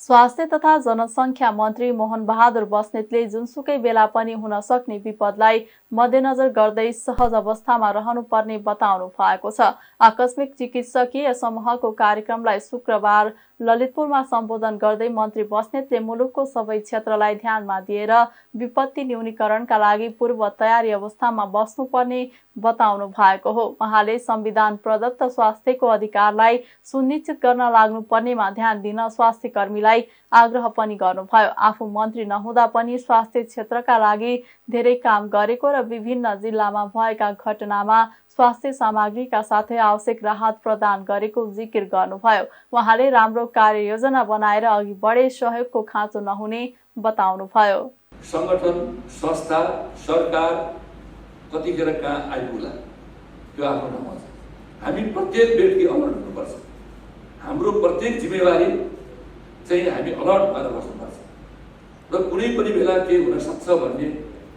स्वास्थ्य तथा जनसङ्ख्या मन्त्री मोहन बहादुर बस्नेतले जुनसुकै बेला पनि हुन सक्ने विपदलाई मध्यनजर गर्दै सहज अवस्थामा रहनुपर्ने बताउनु भएको छ। आकस्मिक चिकित्सकीय समूहको कार्यक्रमलाई शुक्रबार ललितपुरमा सम्बोधन गर्दै मन्त्री बस्नेतले मुलुकको सबै क्षेत्रलाई ध्यानमा दिएर विपत्ति न्यूनीकरणका लागि पूर्व तयारी अवस्थामा बस्नुपर्ने बताउनु भएको हो। उहाँले संविधान प्रदत्त स्वास्थ्यको अधिकारलाई सुनिश्चित गर्न लाग्नुपर्नेमा ध्यान दिन स्वास्थ्य कर्मीलाई आग्रह पनि गर्नुभयो। आफू मन्त्री नहुँदा पनि स्वास्थ्य क्षेत्रका लागि धेरै काम गरेको र विभिन्न जिल्लामा भएका घटनामा स्वास्थ्य सामग्रीका साथै आवश्यक राहत प्रदान गरेको जिकिर गर्नुभयो। उहाँले राम्रो कार्ययोजना बनाएर अघि बढे सहयोगको खाँचो नहुने बताउनुभयो। संगठन, संस्था, सरकार कतिखेर कहाँ आइपुग्ला त्यो आफ्नो ठाउँमा छ। हामी प्रत्येक व्यक्ति अलर्ट हुनुपर्छ। हाम्रो प्रत्येक जिम्मेवारी चाहिँ हामी अलर्ट भएर बस्नुपर्छ र कुनै पनि बेला के हुन सक्छ भन्ने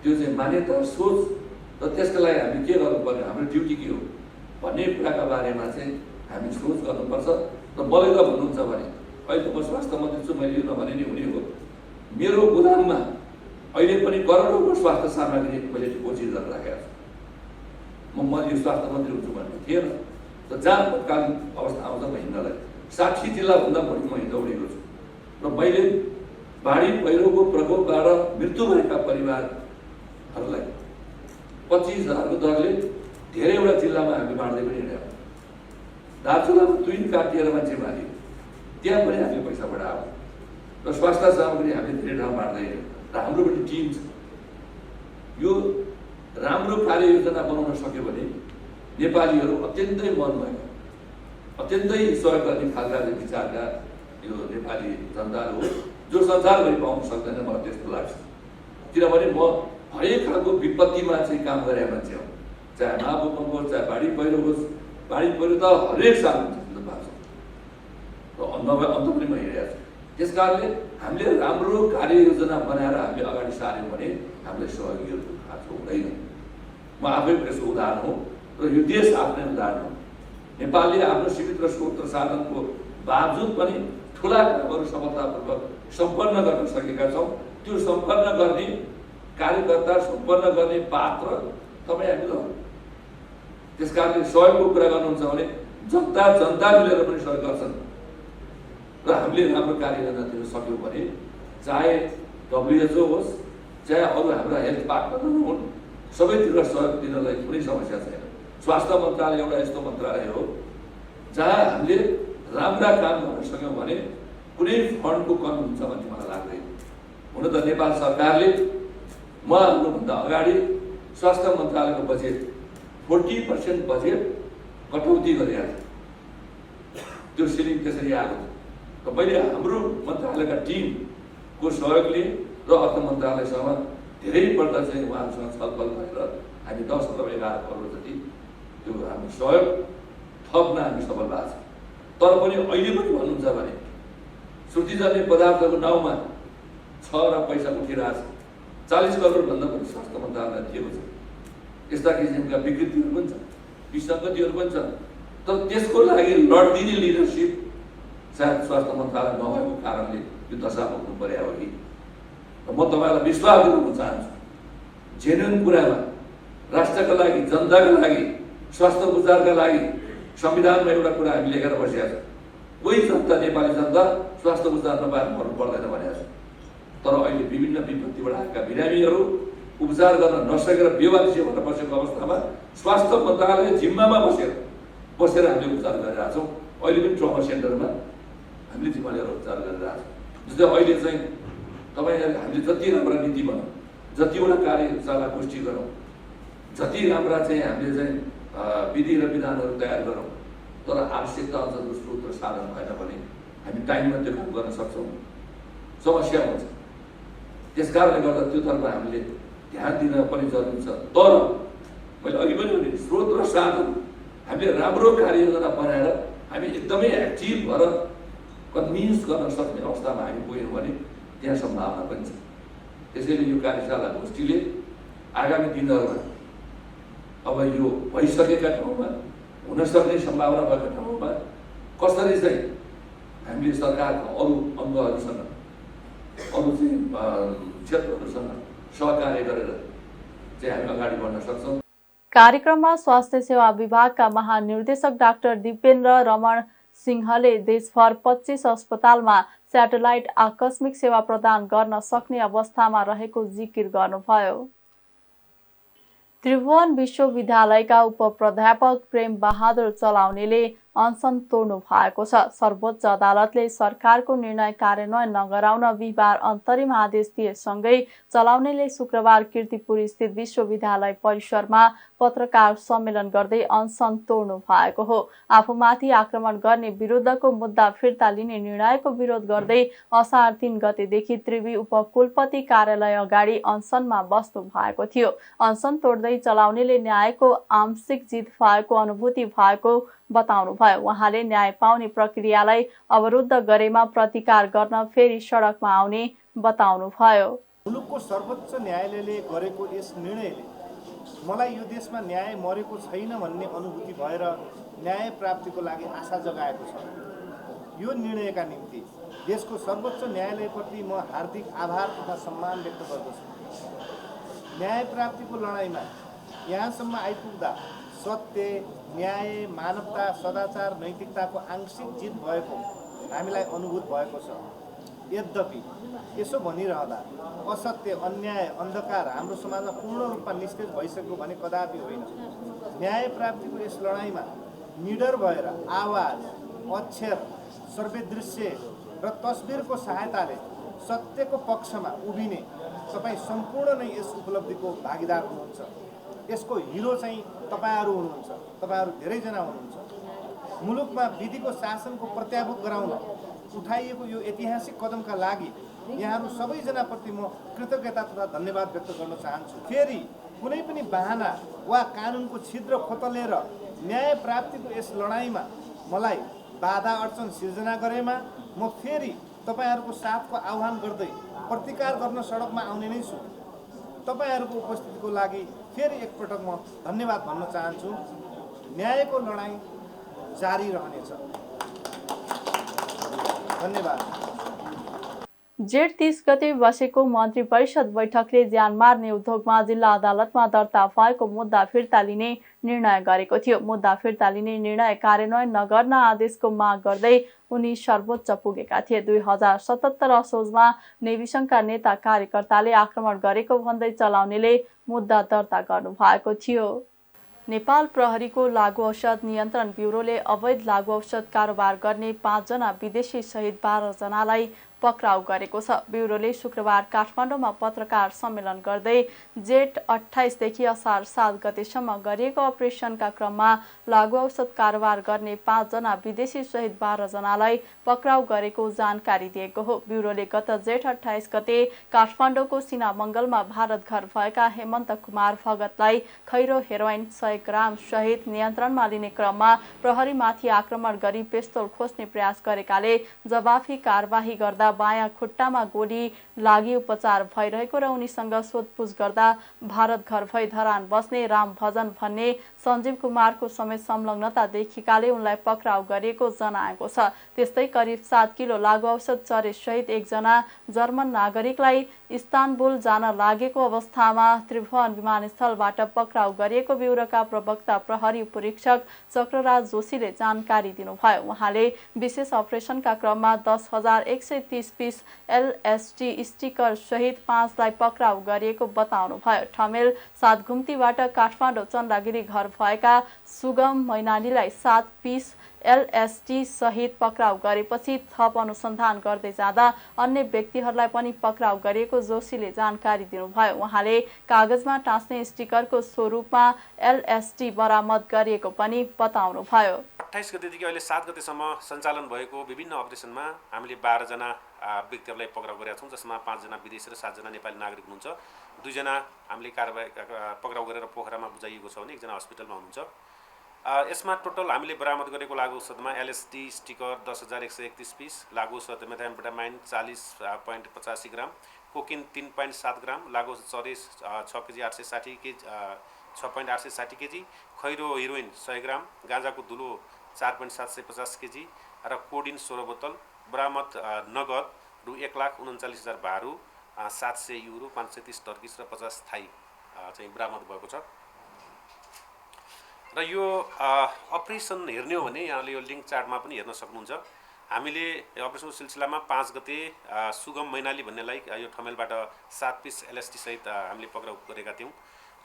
त्यो चाहिँ मान्यता, सोच र त्यसका लागि हामी के गर्नुपर्ने, हाम्रो ड्युटी के हो भन्ने कुराका बारेमा चाहिँ हामी सोच गर्नुपर्छ। र मलाई त भन्नुहुन्छ भने अहिले म स्वास्थ्य मन्त्री छु, मैले यो नभने नि हुने हो। मेरो गोदाममा अहिले पनि करोडौँको स्वास्थ्य सामग्री मैले डिपोजिट गरेर राखेको छु। म यो स्वास्थ्य मन्त्री हुन्छु भन्ने थिएन। र जहाँ तत्कालीन अवस्था आउँछ म हिँड्नलाई 60 जिल्लाभन्दा बढी म दौडेको छु र मैले बाढी पहिरोको प्रकोपबाट मृत्यु भएका परिवारहरूलाई 25,000को दरले धेरैवटा जिल्लामा हामी बाँड्दै पनि हिँड्यौँ। दार्चुलामा तुइन काटिएर मान्छे मारियो, त्यहाँ पनि हामीले पैसा बढायो र स्वास्थ्य सामग्री हामीले धेरै ठाउँ बाँड्दै हिँड्यौँ र हाम्रो पनि टिम छ। यो राम्रो कार्ययोजना बनाउन सक्यो भने नेपालीहरू अत्यन्तै मन भएका, अत्यन्तै सहयोग गर्ने खालका विचारका यो नेपाली जनताहरू हो जो संसारभरि पाउन सक्दैन, मलाई त्यस्तो लाग्छ। किनभने म हरेक खालको विपत्तिमा चाहिँ काम गरेका मान्छे हो, चाहे महाभूकम्प होस्, चाहे बाढी पहिरो होस्। बाढी पहिरो त हरेक साल हुन्छ र अन्त पनि म हिँडेको छु। त्यस कारणले हामीले राम्रो कार्ययोजना बनाएर हामीले अगाडि सार्यौँ भने हामीलाई सहयोगीहरूको खाँचो हुँदैन। म आफै यसको उदाहरण हो र यो देश आफ्नै उदाहरण हो। नेपालले आफ्नो सीमित र स्रोत र साधनको बावजुद पनि ठुला कामहरू सफलतापूर्वक सम्पन्न गर्न सकेका छौँ। त्यो सम्पन्न गर्ने कार्यकर्ता, सम्पन्न गर्ने पात्र तपाईँ हामी हो। त्यस कारणले सहयोगको कुरा गर्नुहुन्छ भने जनता मिलेर पनि सहयोग गर्छन् र हामीले राम्रो कार्य गर्न दिन सक्यौँ भने चाहे WHO होस्, चाहे अरू हाम्रा हेल्थ पार्टनरहरू हुन्, सबैतिर सहयोग दिनलाई कुनै समस्या छैन। स्वास्थ्य मन्त्रालय एउटा यस्तो मन्त्रालय हो जहाँ हामीले राम्रा काम गर्न सक्यौँ भने कुनै फन्डको कमी हुन्छ भन्ने मलाई लाग्दैन। हुन त नेपाल सरकारले म आउनुभन्दा अगाडि स्वास्थ्य मन्त्रालयको बजेट 40% बजेट कटौती गरेका थियो। त्यो सिलिङ त्यसरी आएको थियो र मैले हाम्रो मन्त्रालयका टिमको सहयोगले र अर्थ मन्त्रालयसँग धेरैपल्ट चाहिँ उहाँहरूसँग छलफल गरेर हामी 10 अथवा 11 करोड जति त्यो हाम्रो सहयोग थप्न हामी सफल भएको छ। तर पनि अहिले पनि भन्नुहुन्छ भने श्रुतिजन्य पदार्थको नाउँमा 6 र पैसा उठिरहेको छ। 40 करोडभन्दा पनि स्वास्थ्य मन्त्रालयलाई दिएको छ। यस्ता किसिमका विकृतिहरू पनि छन्, विसङ्गतिहरू पनि छन्। तर त्यसको लागि लडिदिने लिडरसिप सायद स्वास्थ्य मन्त्रालय नभएको कारणले यो दशा भोग्नु पर्या हो कि। र म तपाईँलाई विश्वास दिलाउन चाहन्छु, जेन्युन कुरामा राष्ट्रका लागि, जनताका लागि, स्वास्थ्य उपचारका लागि संविधानमा एउटा कुरा हामी लेखेर बसेका छौँ, कोही जनता, नेपाली जनता स्वास्थ्य उपचार नपाएर मर्नु पर्दैन भनेको छ। तर अहिले विभिन्न विपत्तिबाट आएका बिरामीहरू उपचार गर्न नसकेर बेवारिसी भएर बसेको अवस्थामा स्वास्थ्य मन्त्रालय जिम्मामा बसेर हामीले उपचार गरिरहेका छौँ। अहिले पनि ट्रमा सेन्टरमा हामीले जिम्मा लिएर उपचार गरिरहेका छौँ। जस्तै अहिले चाहिँ तपाईँहरूले हामीले जति राम्रा नीति बनाऊँ, जतिवटा कार्यशाला गोष्ठी गरौँ, जति राम्रा चाहिँ हामीले चाहिँ विधि र विधानहरू तयार गरौँ, तर आवश्यकता अनुसारको स्रोत र साधन भएन भने हामी टाइममा त्यो काम गर्न सक्छौँ, समस्या हुन्छ। त्यस कारणले गर्दा त्योतर्फ हामीले ध्यान दिन पनि जरुरी छ। तर मैले अघि पनि भने स्रोत र साधन हामीले राम्रो कार्ययोजना बनाएर हामी एकदमै एक्टिभ भएर कन्भिन्स गर्न सक्ने अवस्थामा हामी पुग्यौँ भने त्यहाँ सम्भावना पनि छ। त्यसैले यो कार्यशाला गोष्ठीले आगामी दिनहरूमा अब यो भइसकेका ठाउँमा, हुन सक्ने सम्भावना भएका ठाउँमा कसरी चाहिँ हामीले सरकारका अरू अङ्गहरूसँग, अरू चाहिँ क्षेत्रहरूसँग सहकार्य गरेर चाहिँ हामी अगाडि बढ्न सक्छौँ। कार्यक्रममा स्वास्थ्य सेवा विभागका महानिर्देशक डाक्टर दिपेन्द्र रमण सिंहले देशभर 25 अस्पतालमा स्याटेलाइट आकस्मिक सेवा प्रदान गर्न सक्ने अवस्थामा रहेको जिकिर गर्नुभयो। त्रिभुवन विश्वविद्यालयका उपप्राध्यापक प्रेम बहादुर चलाउनेले अनसन तोड्नु भएको छ। सर्वोच्च अदालतले सरकारको निर्णय कार्यान्वयन नगराउन बिहिबार अन्तरिम आदेश दिएसँगै चलाउनेले शुक्रबार कीर्तिपुर स्थित विश्वविद्यालय परिसरमा पत्रकार सम्मेलन गर्दै अनसन तोड्नु भएको हो। आफूमाथि आक्रमण गर्ने विरुद्धको मुद्दा फिर्ता लिने निर्णयको विरोध गर्दै असार 3 गतेदेखि त्रिवी उपकुलपति कार्यालय अगाडि अनसनमा बस्नु भएको थियो। अनसन तोड्दै चलाउनेले न्यायको आंशिक जित भएको अनुभूति भएको बताउनुभयो। उहाँले न्याय पाउने प्रक्रियालाई अवरुद्ध गरेमा प्रतिकार गर्न फेरि सडकमा आउने बताउनुभयो। मुलुकको सर्वोच्च न्यायालयले गरेको यस निर्णयले मलाई यो देशमा न्याय मरेको छैन भन्ने अनुभूति भएर न्याय प्राप्तिको लागि आशा जगाएको छ। यो निर्णयका निम्ति देशको सर्वोच्च न्यायालयप्रति म हार्दिक आभार तथा सम्मान व्यक्त गर्दछु। न्याय प्राप्तिको लडाइँमा यहाँसम्म आइपुग्दा सत्य, न्याय, मानवता, सदाचार, नैतिकताको आंशिक जित भएको हामीलाई अनुभूत भएको छ। यद्यपि यसो भनिरहँदा असत्य, अन्याय, अन्धकार हाम्रो समाजमा पूर्ण रूपमा निस्तेज भइसक्यो भने कदापि होइन। न्याय प्राप्तिको यस लडाइँमा निडर भएर आवाज, अक्षर, सर्वेदृश्य र तस्बिरको सहायताले सत्यको पक्षमा उभिने तपाईँ सम्पूर्ण नै यस उपलब्धिको भागीदार हुनुहुन्छ। यसको हिरो चाहिँ तपाईँहरू हुनुहुन्छ। तपाईँहरू धेरैजना हुनुहुन्छ। मुलुकमा विधिको शासनको प्रत्याभूत गराउन उठाइएको यो ऐतिहासिक कदमका लागि यहाँहरू सबैजनाप्रति म कृतज्ञता तथा धन्यवाद व्यक्त गर्न चाहन्छु। फेरि कुनै पनि बहाना वा कानुनको छिद्र खोतलेर न्याय प्राप्तिको यस लडाइँमा मलाई बाधा अडचन सिर्जना गरेमा म फेरि तपाईँहरूको साथको आह्वान गर्दै प्रतिकार गर्न सडकमा आउने नै छु। तपाईँहरूको उपस्थितिको लागि फेरि एकपटक म धन्यवाद भन्न चाहन्छु। न्यायको लडाइँ जारी रहनेछ। धन्यवाद। जेठ 30 गते बसेको मन्त्री परिषद बैठकले ज्यान मार्ने उद्योगमा जिल्ला अदालतमा दर्ता भएको मुद्दा फिर्ता लिने निर्णय गरेको थियो। मुद्दा फिर्ता लिने निर्णय कार्यान्वयन नगर्न आदेशको माग गर्दै उनी सर्वोच्च पुगेका थिए। 2077 असोजमा नेविसङ्घका नेता कार्यकर्ताले आक्रमण गरेको भन्दै चलाउनेले मुद्दा दर्ता गर्नु भएको थियो। नेपाल प्रहरीको लागु औषध नियन्त्रण ब्युरोले अवैध लागु औषध कारोबार गर्ने 5 जना विदेशी सहित 12 जनालाई पक्राउ गरेको छ। ब्युरोले शुक्रबार काठमाडौँमा पत्रकार सम्मेलन गर्दै जेठ 28 देखि असार 7 गतेसम्म गरिएको अपरेसनका क्रममा लागु औषध कारोबार गर्ने 5 जना विदेशी सहित 12 जनालाई पक्राउ गरेको जानकारी दिएको हो। ब्युरोले गत जेठ 28 गते काठमाडौँको सिनामङ्गलमा भारत घर भएका हेमन्त कुमार भगतलाई खैरो हेरोइन 100 ग्राम सहित नियन्त्रणमा लिने क्रममा प्रहरीमाथि आक्रमण गरी पिस्तोल खोज्ने प्रयास गरेकाले जवाफी कारबाही गर्दा बायाँ खुट्टामा गोली लागि उपचार भइरहेको र उनीसँग सोधपुछ गर्दा भारत घर भई धरान बस्ने राम भजन भन्ने सञ्जीव कुमारको समेत संलग्नता देखिएकाले उनलाई पक्राउ गरिएको जनाएको छ। त्यस्तै करिब 7 किलो लागु औषध चरेसहित एकजना जर्मन नागरिकलाई इस्तानबुल जान लागेको अवस्थामा त्रिभुवन विमानस्थलबाट पक्राउ गरिएको ब्युरोका प्रवक्ता प्रहरी उपरीक्षक चक्रराज जोशीले जानकारी दिनुभयो। उहाँले विशेष अपरेसनका क्रममा 10,130 पिस एलएसटी स्टिकर सहित 5 लाई पक्राउ गरिएको बताउनुभयो। ठमेल 7 घुम्तीबाट काठमाडौँ चन्द्रगिरी घर भएका सुगम मैनालीलाई 7 पिस एलएसटी सहित पक्राउ गरेपछि थप अनुसन्धान गर्दै जाँदा अन्य व्यक्तिहरूलाई पनि पक्राउ गरिएको जोशीले जानकारी दिनुभयो। उहाँले कागजमा टाँस्ने स्टिकरको स्वरूपमा एलएसटी बरामद गरिएको पनि बताउनुभयो। 28 गतेदेखि अहिले 7 गतेसम्म सञ्चालन भएको विभिन्न अपरेसनमा हामीले 12 जना व्यक्तिहरूलाई पक्राउ गरेका छौँ, जसमा 5 जना विदेशी र 7 जना नेपाली नागरिक हुनुहुन्छ। 2 जना हामीले कारबाही पक्राउ गरेर पोखरामा बुझाइएको छ भने 1 जना हस्पिटलमा हुनुहुन्छ। यसमा टोटल हामीले बरामद गरेको लागु औषधमा एलएसडी स्टिकर 10,131 पिस, लागु औषध मेथाम्फेटामाइन 40.85 ग्राम, कोकिन 3.7 ग्राम, लागु औषध चरेस 6 केजी 860 केजी 6.860 केजी, खैरो हिरोइन 100 ग्राम, गाँजाको धुलो 4.750 केजी र कोडिन 16 बोतल। बरामद नगद रु 1,39,000 भारू, 700 युरो, 530 टर्किस र 50 थाई चाहिँ बरामद भएको छ। र यो अपरेसन हेर्ने हो भने यहाँले यो लिङ्क चार्टमा पनि हेर्न सक्नुहुन्छ। हामीले अपरेसनको सिलसिलामा 5 गते सुगम मैनाली भन्नेलाई यो ठमेलबाट 7 पिस एलएसटी सहित हामीले पक्राउ गरेका थियौँ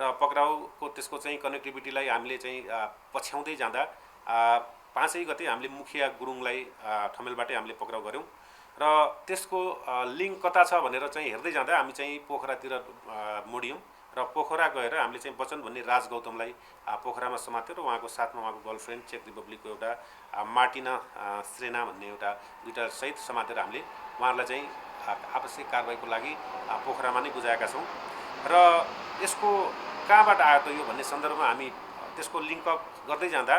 र पक्राउको त्यसको चाहिँ कनेक्टिभिटीलाई हामीले चाहिँ पछ्याउँदै जाँदा 5 गते हामीले मुखिया गुरुङलाई ठमेलबाटै हामीले पक्राउ गऱ्यौँ र त्यसको लिङ्क कता छ भनेर चाहिँ हेर्दै जाँदा हामी चाहिँ पोखरातिर मोडियौँ र पोखरा गएर हामीले चाहिँ बचन भन्ने राज गौतमलाई पोखरामा समात्यो र उहाँको साथमा उहाँको गर्लफ्रेन्ड चेक रिपब्लिकको एउटा मार्टिना श्रेना भन्ने एउटा 2टा सहित समातेर हामीले उहाँहरूलाई चाहिँ आवश्यक कारबाहीको लागि पोखरामा नै बुझाएका छौँ। र यसको कहाँबाट आयो त यो भन्ने सन्दर्भमा हामी त्यसको लिङ्क अप गर्दै जाँदा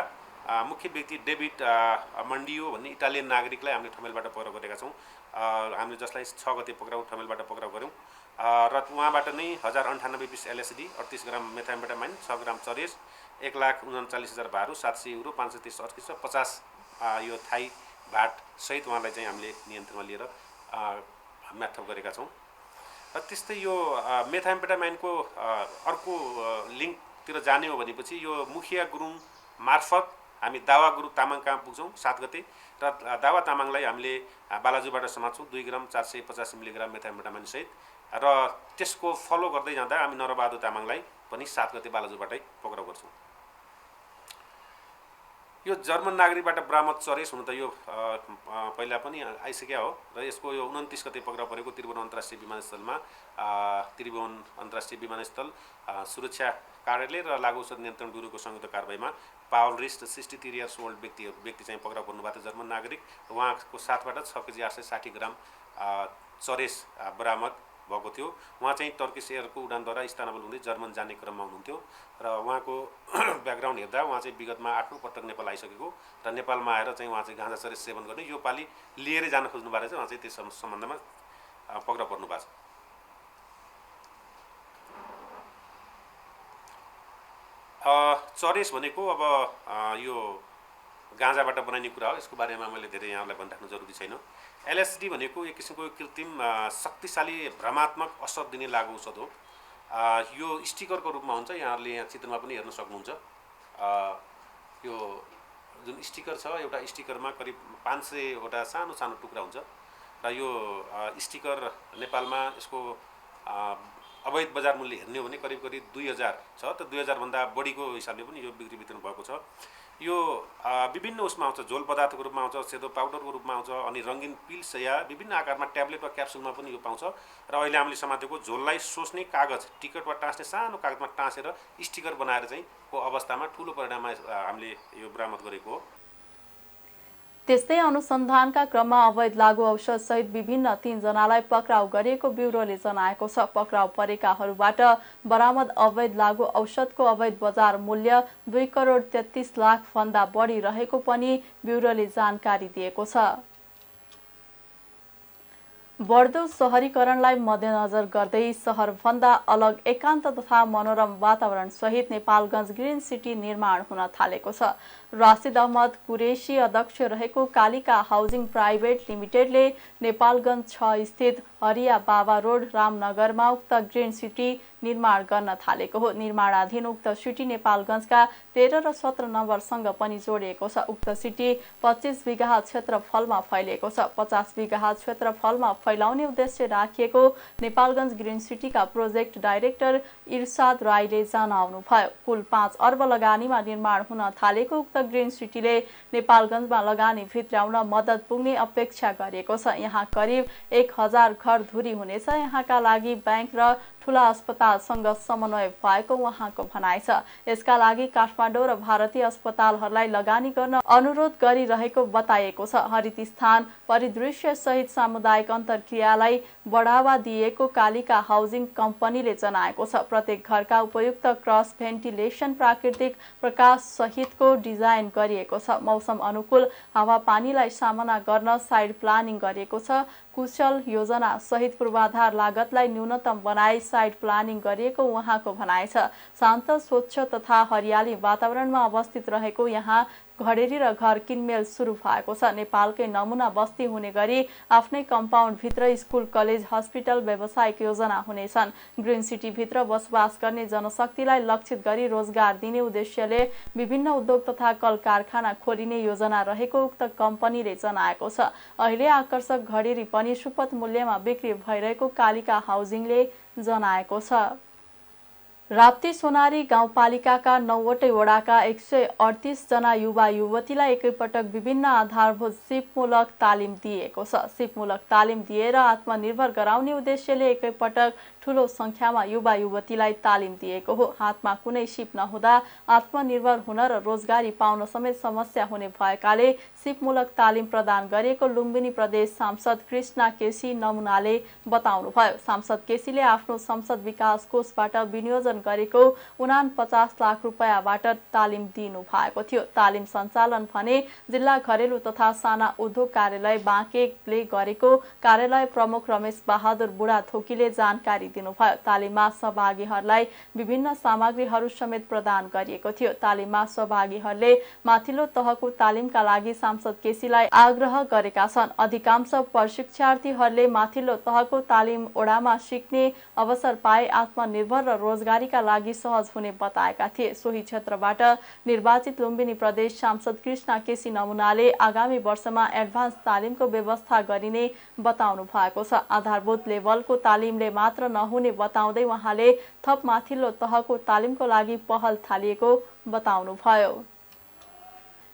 मुख्य व्यक्ति डेभिड मन्डियो भन्ने इटालियन नागरिकलाई हामीले ठमेलबाट पक्राउ गरेका छौँ। हामीले जसलाई 6 गते पक्राउ ठमेलबाट पक्राउ गऱ्यौँ र उहाँबाट नै 1098 पिस एलएसडी, 38 ग्राम मेथाम्फेटामाइन, 6 ग्राम चरेस, 1,39,000 भारू, 700 युरो, 530 टर्किस र 50 यो थाई भाट सहित उहाँलाई चाहिँ हामीले नियन्त्रणमा लिएर म्याथप गरेका छौँ। र त्यस्तै यो मेथाम्फेटामाइनको अर्को लिङ्कतिर जाने हो भनेपछि यो मुखिया गुरुङ मार्फत हामी दावा गुरु तामाङ कहाँ पुग्छौँ 7 गते र दावा तामाङलाई हामीले बालाजुबाट समात्छौँ 2 ग्राम 450 मिलिग्राम मेथाम्फेटामाइन सहित र त्यसको फलो गर्दै जाँदा हामी नरबहादुर तामाङलाई पनि 7 गते बालाजुबाटै पक्राउ गर्छौँ। यो जर्मन नागरिकबाट बरामद चरेस हुन त यो पहिला पनि आइसक्यो हो र यसको यो 29 गते पक्राउ परेको त्रिभुवन अन्तर्राष्ट्रिय विमानस्थलमा त्रिभुवन अन्तर्राष्ट्रिय विमानस्थल सुरक्षा कार्यालय र लागु औषध नियन्त्रण ब्युरोको संयुक्त कारबाहीमा पावल रिस्ट 63 इयर्स ओल्ड व्यक्ति चाहिँ पक्राउ पर्नुभएको थियो जर्मन नागरिक। उहाँको साथबाट 6 केजी 860 ग्राम चरेस बरामद भएको थियो। उहाँ चाहिँ टर्किस एयरको उडानद्वारा इस्तानबुल हुँदै जर्मन जाने क्रममा हुनुहुन्थ्यो र उहाँको ब्याकग्राउन्ड हेर्दा उहाँ चाहिँ विगतमा 8औं पटक नेपाल आइसकेको र नेपालमा आएर चाहिँ उहाँ चाहिँ गाँजा चरेस सेवन गर्ने यो पालि लिएरै जान खोज्नु भएको छ। उहाँ चाहिँ त्यस सम्बन्धमा पक्राउ पर्नु भएको छ। चरेस भनेको अब यो गाँजाबाट बनाइने कुरा हो। यसको बारेमा मैले धेरै यहाँलाई भनिराख्नु जरुरी छैन। एलएसडी भनेको एक किसिमको कृत्रिम शक्तिशाली भ्रमात्मक असर दिने लागु औषध हो। यो स्टिकरको रूपमा हुन्छ, यहाँहरूले यहाँ चित्रमा पनि हेर्न सक्नुहुन्छ। यो जुन स्टिकर छ, एउटा स्टिकरमा करिब 500वटा सानो सानो टुक्रा हुन्छ र यो स्टिकर नेपालमा यसको अवैध बजार मूल्य हेर्ने हो भने करिब 2000 छ। त 2000 भन्दा बढीको हिसाबले पनि यो बिक्री वितरण भएको छ। यो विभिन्न उसमा आउँछ, झोल पदार्थको रूपमा आउँछ, सेतो पाउडरको रूपमा आउँछ, अनि रङ्गीन पिल्स या विभिन्न आकारमा ट्याब्लेट वा क्याप्सुलमा पनि यो पाउँछ। र अहिले हामीले समातेको झोललाई सोच्ने कागज, टिकट वा टाँस्ने सानो कागजमा टाँसेर स्टिकर बनाएर चाहिँ को अवस्थामा ठुलो परिणाममा हामीले यो बरामद गरेको हो। त्यस्तै अनुसन्धानका क्रममा अवैध लागु औषध सहित विभिन्न 3 जनालाई पक्राउ गरिएको ब्युरोले जनाएको छ। पक्राउ परेकाहरूबाट बरामद अवैध लागु औषधको अवैध बजार मूल्य 2 करोड 33 लाख भन्दा बढी रहेको पनि ब्युरोले जानकारी दिएको छ। बढ्दो शहरीकरणलाई मध्यनजर गर्दै सहरभन्दा अलग एकान्त तथा मनोरम वातावरण सहित नेपालगञ्ज ग्रिन सिटी निर्माण हुन थालेको छ। राशिद अहमद कुरेशी अध्यक्ष रहेको कालिका हाउसिङ प्राइभेट लिमिटेडले नेपालगञ्ज 6 स्थित हरिया बाबा रोड रामनगरमा उक्त ग्रिन सिटी निर्माण गर्न थालेको हो। निर्माणाधीन उक्त सिटी नेपालगञ्जका 13 र 17 नम्बरसँग पनि जोडिएको छ। उक्त सिटी 25 बिघा क्षेत्रफलमा फैलिएको छ। 50 बिघा क्षेत्रफलमा फैलाउने उद्देश्य राखिएको Nepalgunj green सिटीका project director Irshad राईले जनाउनुभयो। कुल 5 अर्ब लगानीमा निर्माण हुन थालेको उक्त ग्रिन सिटीले नेपालगञ्जमा लगानी भित्र्याउन मद्दत पुग्ने अपेक्षा गरिएको छ। यहाँ करिब 1000 घर धुरी हुनेछ। यहाँका लागि बैंक र ठूला अस्पतालसँग समन्वय भएको उहाँको भनाइ छ। यसका लागि काठमाडौँ र भारतीय अस्पतालहरूलाई लगानी गर्न अनुरोध गरिरहेको बताइएको छ। हरित स्थान परिदृश्य सहित सामुदायिक अन्तर्क्रियालाई बढावा दिएको कालिका हाउसिङ कम्पनीले जनाएको छ। प्रत्येक घरका उपयुक्त क्रस भेन्टिलेसन प्राकृतिक प्रकाश सहितको डिजाइन गरिएको छ। मौसम अनुकूल हावापानीलाई सामना गर्न साइड प्लानिङ गरिएको छ। कुशल योजना सहित पूर्वाधार लागतलाई न्यूनतम बनाई साइड प्लानिङ गरिएको उहाँको भनाइ छ। शान्त स्वच्छ तथा हरियाली वातावरणमा अवस्थित रहेको यहाँ घडेरी र घर किनमेल सुरु भएको छ। नेपालकै नमुना बस्ती हुने गरी आफ्नै कम्पाउन्ड भित्र स्कुल, कलेज, हस्पिटल, व्यावसायिक योजना हुनेछन्। ग्रिन सिटी भित्र बसोबास गर्ने जनशक्तिलाई लक्षित गरी रोजगार दिने उद्देश्यले विभिन्न उद्योग तथा कल कारखाना खोलिने योजना रहेको उक्त कम्पनीले जनाएको छ। अहिले आकर्षक घडेरी पनि सुपथ मूल्यमा बिक्री भइरहेको कालिका हाउसिङले जनाएको छ। राप्ती सोनारी गाउँपालिकाका 9वटै वडाका 138 जना युवा युवतीलाई एकैपटक विभिन्न आधारभूत सिपमूलक तालिम दिएको छ। सिपमूलक तालिम दिएर आत्मनिर्भर गराउने उद्देश्यले एकैपटक ठूलो संख्यामा युवा युवतीलाई तालिम दिएको हो। हातमा कुनै सिप नहुँदा आत्मनिर्भर हुन र रोजगारी पाउन समेत समस्या हुने भएकाले सिपमूलक तालिम प्रदान गरिएको लुम्बिनी प्रदेश सांसद कृष्णा केसी नमुनाले बताउनुभयो। सांसद केसीले आफ्नो संसद विकास कोषबाट विनियोजन गरेको 49 लाख रुपैयाँबाट तालिम दिनु भएको थियो। तालिम सञ्चालन भने जिल्ला घरेलु तथा साना उद्योग कार्यालय बाँकेले गरेको कार्यालय प्रमुख रमेश बहादुर बुढाथोकीले जानकारी दिनुभयो। तालिममा सहभागीहरूलाई विभिन्न सामग्रीहरू समेत प्रदान गरिएको थियो। तालिममा सहभागीहरूले माथिल्लो तहको तालिमका लागि सांसद केसीलाई आग्रह गरेका छन्। अधिकांश प्रशिक्षार्थीहरूले माथिल्लो तहको तालिम ओडामा सिक्ने अवसर पाए आत्मनिर्भर र रोजगारीका लागि सहज हुने बताएका थिए। सोही क्षेत्रबाट निर्वाचित लुम्बिनी प्रदेश सांसद कृष्णा केसी नमुनाले आगामी वर्षमा एडभान्स तालिमको व्यवस्था गरिने बताउनु भएको छ। आधारभूत लेभलको तालिमले मात्र नहुने बताउँदै उहाँले थप माथिल्लो तहको तालिमको लागि पहल थालिएको बताउनुभयो।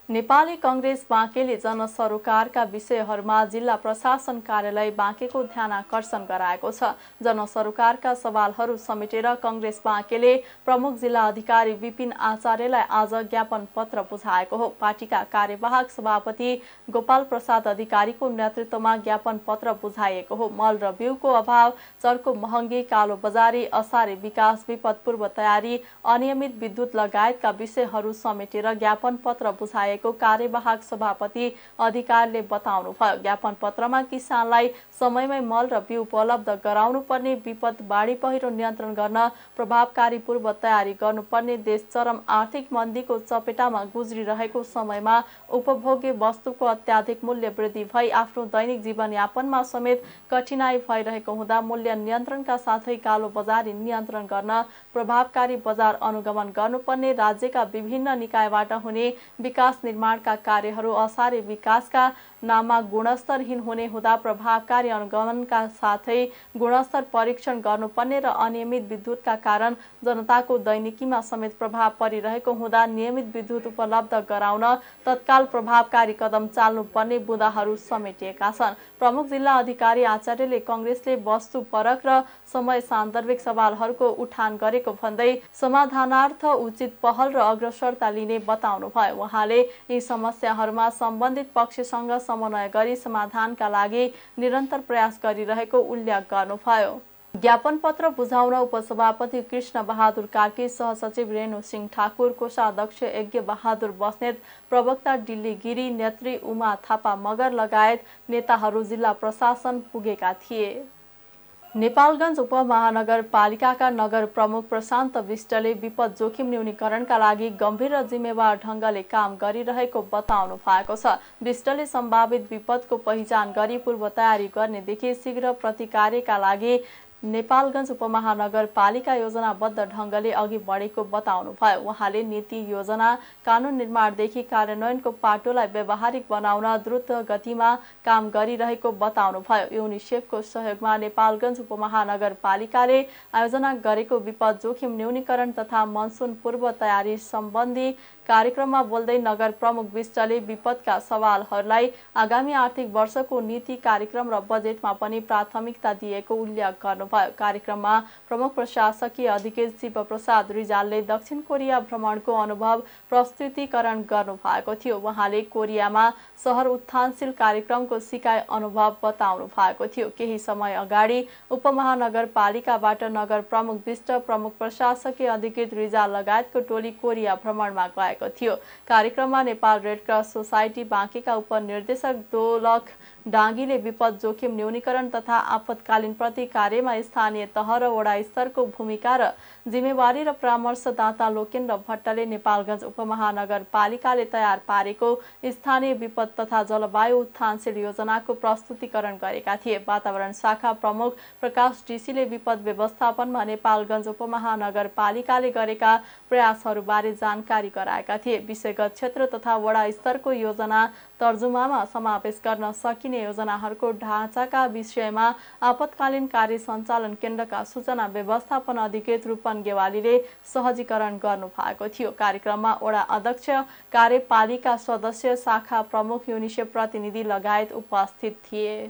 नेपाली कांग्रेस बाँकेले जनसरोकारका विषयहरूमा जिल्ला प्रशासन कार्यालय बाँकेको ध्यानाकर्षण गराएको छ। जनसरोकारका सवालहरू समेटेर कांग्रेस बाँकेले प्रमुख जिल्ला अधिकारी विपिन आचार्यलाई आज ज्ञापन पत्र बुझाएको हो। पार्टीका कार्यवाहक सभापति गोपाल प्रसाद अधिकारीको नेतृत्वमा ज्ञापन पत्र बुझाइएको हो। मल र बिउको अभाव, चर्को महँगी, कालो बजारी, असारे विकास, विपद पूर्व तयारी, अनियमित विद्युत लगायतका विषयहरू समेटेर ज्ञापन पत्र बुझाए रहेको कार्यवाहक सभापति अधिकारीले बताउनुभयो। ज्ञापन पत्रमा किसानलाई समयमै मल र बिउ उपलब्ध गराउनु पर्ने, विपद बाढी पहिरो नियन्त्रण गर्न प्रभावकारी पूर्व तयारी गर्नुपर्ने, देश चरम आर्थिक मन्दीको चपेटामा गुज्रिरहेको समयमा उपभोग्य वस्तुको अत्याधिक मूल्य वृद्धि भई आफ्नो दैनिक जीवनयापनमा समेत कठिनाई भइरहेको हुँदा मूल्य नियन्त्रणका साथै कालो बजारी नियन्त्रण गर्न प्रभावकारी बजार अनुगमन गर्नुपर्ने, राज्यका विभिन्न निकायबाट हुने विकास निर्माणका कार्यहरू असारे विकासका नाममा गुणस्तरहीन हुने हुँदा प्रभावकारी अनुगमनका साथै गुणस्तर परीक्षण गर्नुपर्ने र अनियमित विद्युतका कारण जनताको दैनिकीमा समेत प्रभाव परिरहेको हुँदा नियमित विद्युत उपलब्ध गराउन तत्काल प्रभावकारी कदम चाल्नुपर्ने बुँदाहरू समेटिएका छन्। प्रमुख जिल्ला अधिकारी आचार्यले कांग्रेसले वस्तुपरक र समय सान्दर्भिक सवालहरूको उठान गरेको भन्दै समाधानार्थ उचित पहल र अग्रसरता लिने बताउनुभयो। उहाँले यी समस्याहरूमा सम्बन्धित पक्षसँग समन्वय गरी समाधानका लागि निरन्तर प्रयास गरिरहेको उल्लेख गर्नुभयो। ज्ञापन पत्र बुझाउन उपसभापति कृष्ण बहादुर कार्की, सहसचिव रेणु सिंह ठाकुर, कोषाध्यक्ष यज्ञ बहादुर बस्नेत, प्रवक्ता डिल्ली गिरी, नेत्री उमा थापा मगर लगायत नेताहरू जिल्ला प्रशासन पुगेका थिए। नेपालगञ्ज उपमहानगरपालिकाका नगर प्रमुख प्रशान्त विष्टले विपद जोखिम न्यूनीकरणका लागि गम्भीर र जिम्मेवार ढङ्गले काम गरिरहेको बताउनु भएको छ। विष्टले सम्भावित विपदको पहिचान गरी पूर्व तयारी गर्नेदेखि शीघ्र प्रतिकारका लागि नेपालगञ्ज उपमहानगरपालिका योजनाबद्ध ढङ्गले अघि बढेको बताउनुभयो। उहाँले नीति योजना कानुन निर्माणदेखि कार्यान्वयनको पाटोलाई व्यावहारिक बनाउन द्रुत गतिमा काम गरिरहेको बताउनुभयो। युनिसेफको सहयोगमा नेपालगञ्ज उपमहानगरपालिकाले आयोजना गरेको विपद जोखिम न्यूनीकरण तथा मनसुन पूर्व तयारी सम्बन्धी कार्यक्रममा बोल्दै नगर प्रमुख विष्टले विपदका सवालहरूलाई आगामी आर्थिक वर्षको नीति कार्यक्रम र बजेटमा पनि प्राथमिकता दिएको उल्लेख गर्नुभयो। कार्यक्रममा प्रमुख प्रशासकीय अधिकृत शिव प्रसाद रिजालले दक्षिण कोरिया भ्रमणको अनुभव प्रस्तुतिकरण गर्नुभएको थियो। उहाँले कोरियामा सहर उत्थानशील कार्यक्रमको सिकाइ अनुभव बताउनु भएको थियो। केही समय अगाडि उपमहानगरपालिकाबाट नगर प्रमुख विष्ट, प्रमुख प्रशासकीय अधिकृत रिजाल लगायतको टोली कोरिया भ्रमणमा गएको थियो। कार्यक्रममा नेपाल रेड क्रस सोसाइटी बाँकेका उपनिर्देशक दोलख डाङ्गीले विपद जोखिम न्यूनीकरण तथा आपतकालीन प्रतिकार्यमा स्थानीय तह र वडा स्तरको भूमिका र जिम्मेवारी र परामर्शदाता लोकेन्द्र भट्टले नेपालगञ्ज उपमहानगरपालिकाले तयार पारेको स्थानीय विपद तथा जलवायु उत्थानशील योजनाको प्रस्तुतिकरण गरेका थिए। वातावरण शाखा प्रमुख प्रकाश ढिसीले विपद व्यवस्थापनमा नेपालगञ्ज उपमहानगरपालिकाले गरेका प्रयासहरूबारे जानकारी गराएका थिए। विषयगत क्षेत्र तथा वडा स्तरको योजना तर्जुमामा समावेश गर्न सकिने योजनाहरूको ढाँचाका विषयमा आपतकालीन कार्य सञ्चालन केन्द्रका सूचना व्यवस्थापन अधिकृत रूपन गेवालीले सहजीकरण गर्नु भएको थियो। कार्यक्रममा वडा अध्यक्ष, कार्यपालिका सदस्य, शाखा प्रमुख, युनिसेफ प्रतिनिधि लगायत उपस्थित थिए।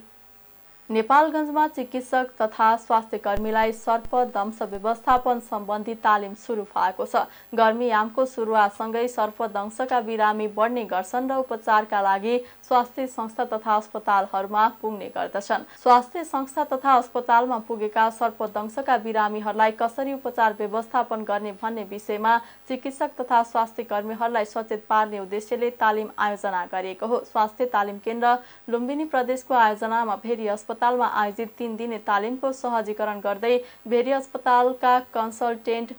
नेपालगञ्जमा चिकित्सक तथा स्वास्थ्य कर्मीलाई सर्पदंश व्यवस्थापन सम्बन्धी तालिम सुरु भएको छ। गर्मीयामको सुरुवातसँगै सर्पदंशका बिरामी बढ्ने गर्छन् र उपचारका लागि स्वास्थ्य संस्था तथा अस्पतालहरूमा पुग्ने गर्दछन्। स्वास्थ्य संस्था तथा अस्पतालमा पुगेका सर्पदंशका बिरामीहरूलाई कसरी उपचार व्यवस्थापन गर्ने भन्ने विषयमा चिकित्सक तथा स्वास्थ्य कर्मीहरूलाई सचेत पार्ने उद्देश्यले तालिम आयोजना गरिएको हो। स्वास्थ्य तालिम केन्द्र लुम्बिनी प्रदेशको आयोजनामा भेरी अस्पतालमा आयोजित 3 दिने तालिमको सहजीकरण गर्दै भेरी अस्पतालका कन्सल्टेन्ट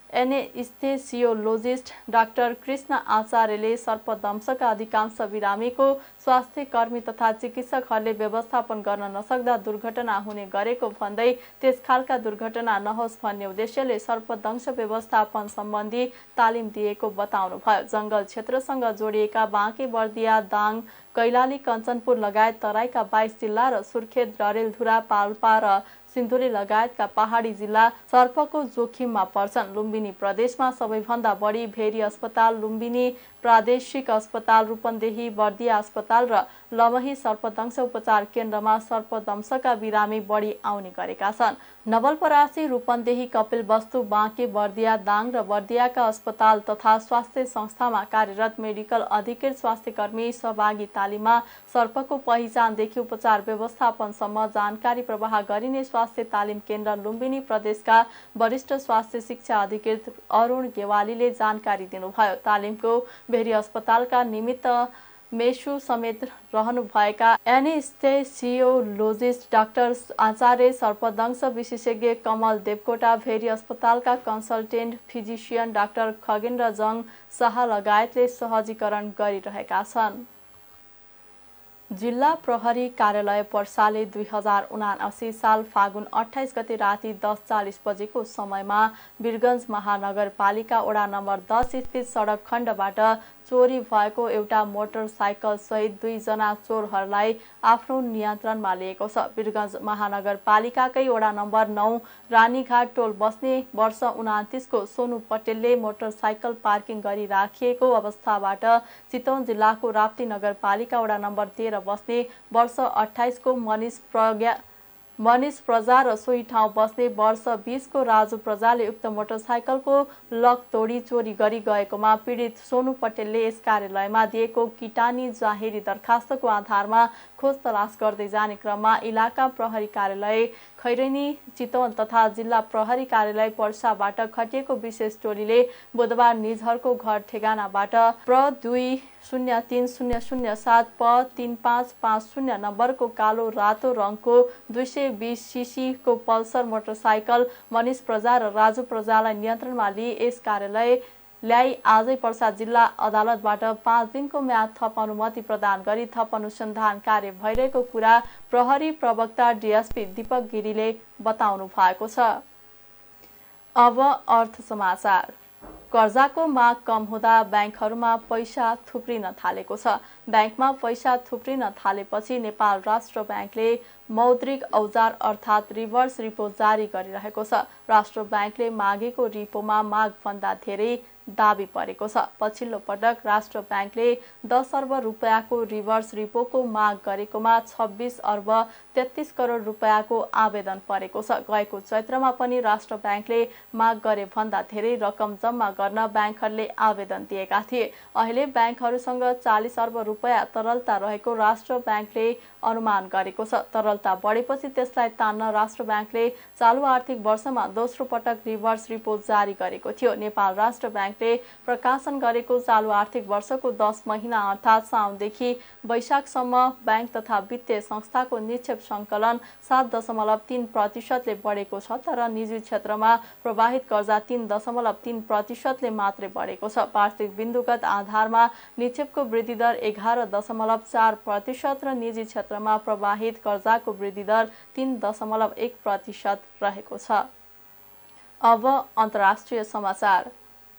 एनेस्थेसियोलोजिस्ट डाक्टर कृष्ण आचार्यले सर्पदंशका अधिकांश बिरामीको स्वास्थ्य कर्मी तथा चिकित्सकहरूले व्यवस्थापन गर्न नसक्दा दुर्घटना हुने गरेको भन्दै त्यस खालका दुर्घटना नहोस् भन्ने उद्देश्यले सर्पदंश व्यवस्थापन सम्बन्धी तालिम दिएको बताउनुभयो। जंगल क्षेत्रसँग जोडिएका बाँके, बर्दिया, दाङ, कैलाली, कञ्चनपुर लगायत तराईका 22 जिल्ला र सुर्खेत, डरेलधुरा, पाल्पा र सिन्धुली लगायतका पहाडी जिल्ला सर्पको जोखिममा पर्छन्। लुम्बिनी प्रदेशमा सबैभन्दा बढी भेरी अस्पताल, लुम्बिनी प्रादेशिक अस्पताल, रूपन्देही, बर्दिया अस्पताल र लमही सर्पदंश उपचार केन्द्रमा सर्पदंशका बिरामी बढी आउने गरेका छन्। नवलपरासी, रूपन्देही, कपिलवस्तु, बाँके, बर्दिया, दाङ र बर्दियाका अस्पताल तथा स्वास्थ्य संस्थामा कार्यरत मेडिकल अधिकृत स्वास्थ्यकर्मी सहभागी तालिममा सर्पको पहिचानदेखि उपचार व्यवस्थापनसम्म जानकारी प्रवाह गरिने स्वास्थ्य तालिम केन्द्र लुम्बिनी प्रदेशका वरिष्ठ स्वास्थ्य शिक्षा अधिकृत अरुण गेवालीले जानकारी दिनुभयो। तालिमको भेरी अस्पतालका निमित्त मेसु समेत रहनुभएका एनेस्थेसियोलोजिस्ट डाक्टर आचार्य, सर्पदंश विशेषज्ञ कमल देवकोटा, भेरी अस्पतालका कन्सल्टेन्ट फिजिसियन डाक्टर खगेन्द्र जङ शाह लगायतले सहजीकरण गरिरहेका छन्। जिल्ला प्रहरी कार्यालय पर्साले 2079 साल फागुन 28 गते राति 10:40 बजेको समयमा वीरगञ्ज महानगरपालिका वडा नम्बर 10 स्थित सडक खण्डबाट चोरी भएको एउटा मोटरसाइकल सहित 2 जना चोरहरूलाई आफ्नो नियन्त्रणमा लिएको छ। वीरगञ्ज महानगरपालिकाकै वडा नम्बर 9 रानीघाट टोल बस्ने वर्ष 29 को सोनु पटेलले मोटरसाइकल पार्किङ गरी राखिएको अवस्थाबाट चितवन जिल्लाको राप्ती नगरपालिका वडा नम्बर 13 बस्ने वर्ष 28 को मनिष प्रजा र सोही ठाउँ बस्ने वर्ष 20 को राजु प्रजाले उक्त मोटरसाइकलको लक तोडी चोरी गरी गएकोमा पीडित सोनु पटेलले यस कार्यालयमा दिएको किटानी जाहेरी दरखास्तको आधारमा खोज तलास गर्दै जाने क्रममा इलाका प्रहरी कार्यालय खैरेनी, चितवन तथा जिल्ला प्रहरी कार्यालय पर्साबाट खटिएको विशेष टोलीले बुधबार निजहरूको घर ठेगानाबाट प्र 203007 प 3550 नम्बरको कालो रातो रङको 220 सीसी को पल्सर मोटरसाइकल मनिष प्रजा र राजु प्रजालाई नियन्त्रणमा लिई यस कार्यालय ल्याई आजै पर्सा जिल्ला अदालतबाट 5 दिनको म्याद थप अनुमति प्रदान गरी थप अनुसन्धान कार्य भइरहेको कुरा प्रहरी प्रवक्ता डीएसपी दीपक गिरीले बताउनु भएको छ। अब अर्थ समाचार। कर्जाको माग कम हुँदा ब्याङ्कहरूमा पैसा थुप्रिन थालेको छ। ब्याङ्कमा पैसा थुप्रिन थालेपछि नेपाल राष्ट्र ब्याङ्कले मौद्रिक औजार अर्थात् रिभर्स रिपो जारी गरिरहेको छ। राष्ट्र ब्याङ्कले मागेको रिपोमा मागभन्दा धेरै दाबी परेको छ। पछिल्लो पटक राष्ट्र ब्याङ्कले 10 अर्ब रुपियाँको रिभर्स रिपोको माग गरेकोमा 26 अर्ब 33 करोड रुपियाँको आवेदन परेको छ। गएको चैत्रमा पनि राष्ट्र ब्याङ्कले माग गरे भन्दा धेरै रकम जम्मा गर्न ब्याङ्कहरूले आवेदन दिएका थिए। अहिले ब्याङ्कहरूसँग 40 अर्ब रुपियाँ तरलता रहेको राष्ट्र ब्याङ्कले अनुमान गरेको छ। तरलता बढेपछि त्यसलाई तान्न राष्ट्र ब्याङ्कले चालु आर्थिक वर्षमा दोस्रो पटक रिभर्स रिपो जारी गरेको थियो। नेपाल राष्ट्र ब्याङ्कले प्रकाशन गरेको चालु आर्थिक वर्षको 10 महिना अर्थात् साउनदेखि वैशाखसम्म ब्याङ्क तथा वित्तीय संस्थाको निक्षेप सङ्कलन 7.3% बढेको छ, तर निजी क्षेत्रमा प्रवाहित कर्जा 3.3% मात्रै बढेको छ। वार्षिक बिन्दुगत आधारमा निक्षेपको वृद्धि दर 11.4% र निजी क्षेत्रमा प्रवाहित कर्जाको वृद्धि दर 3.1% रहेको छ। अब अन्तर्राष्ट्रिय समाचार।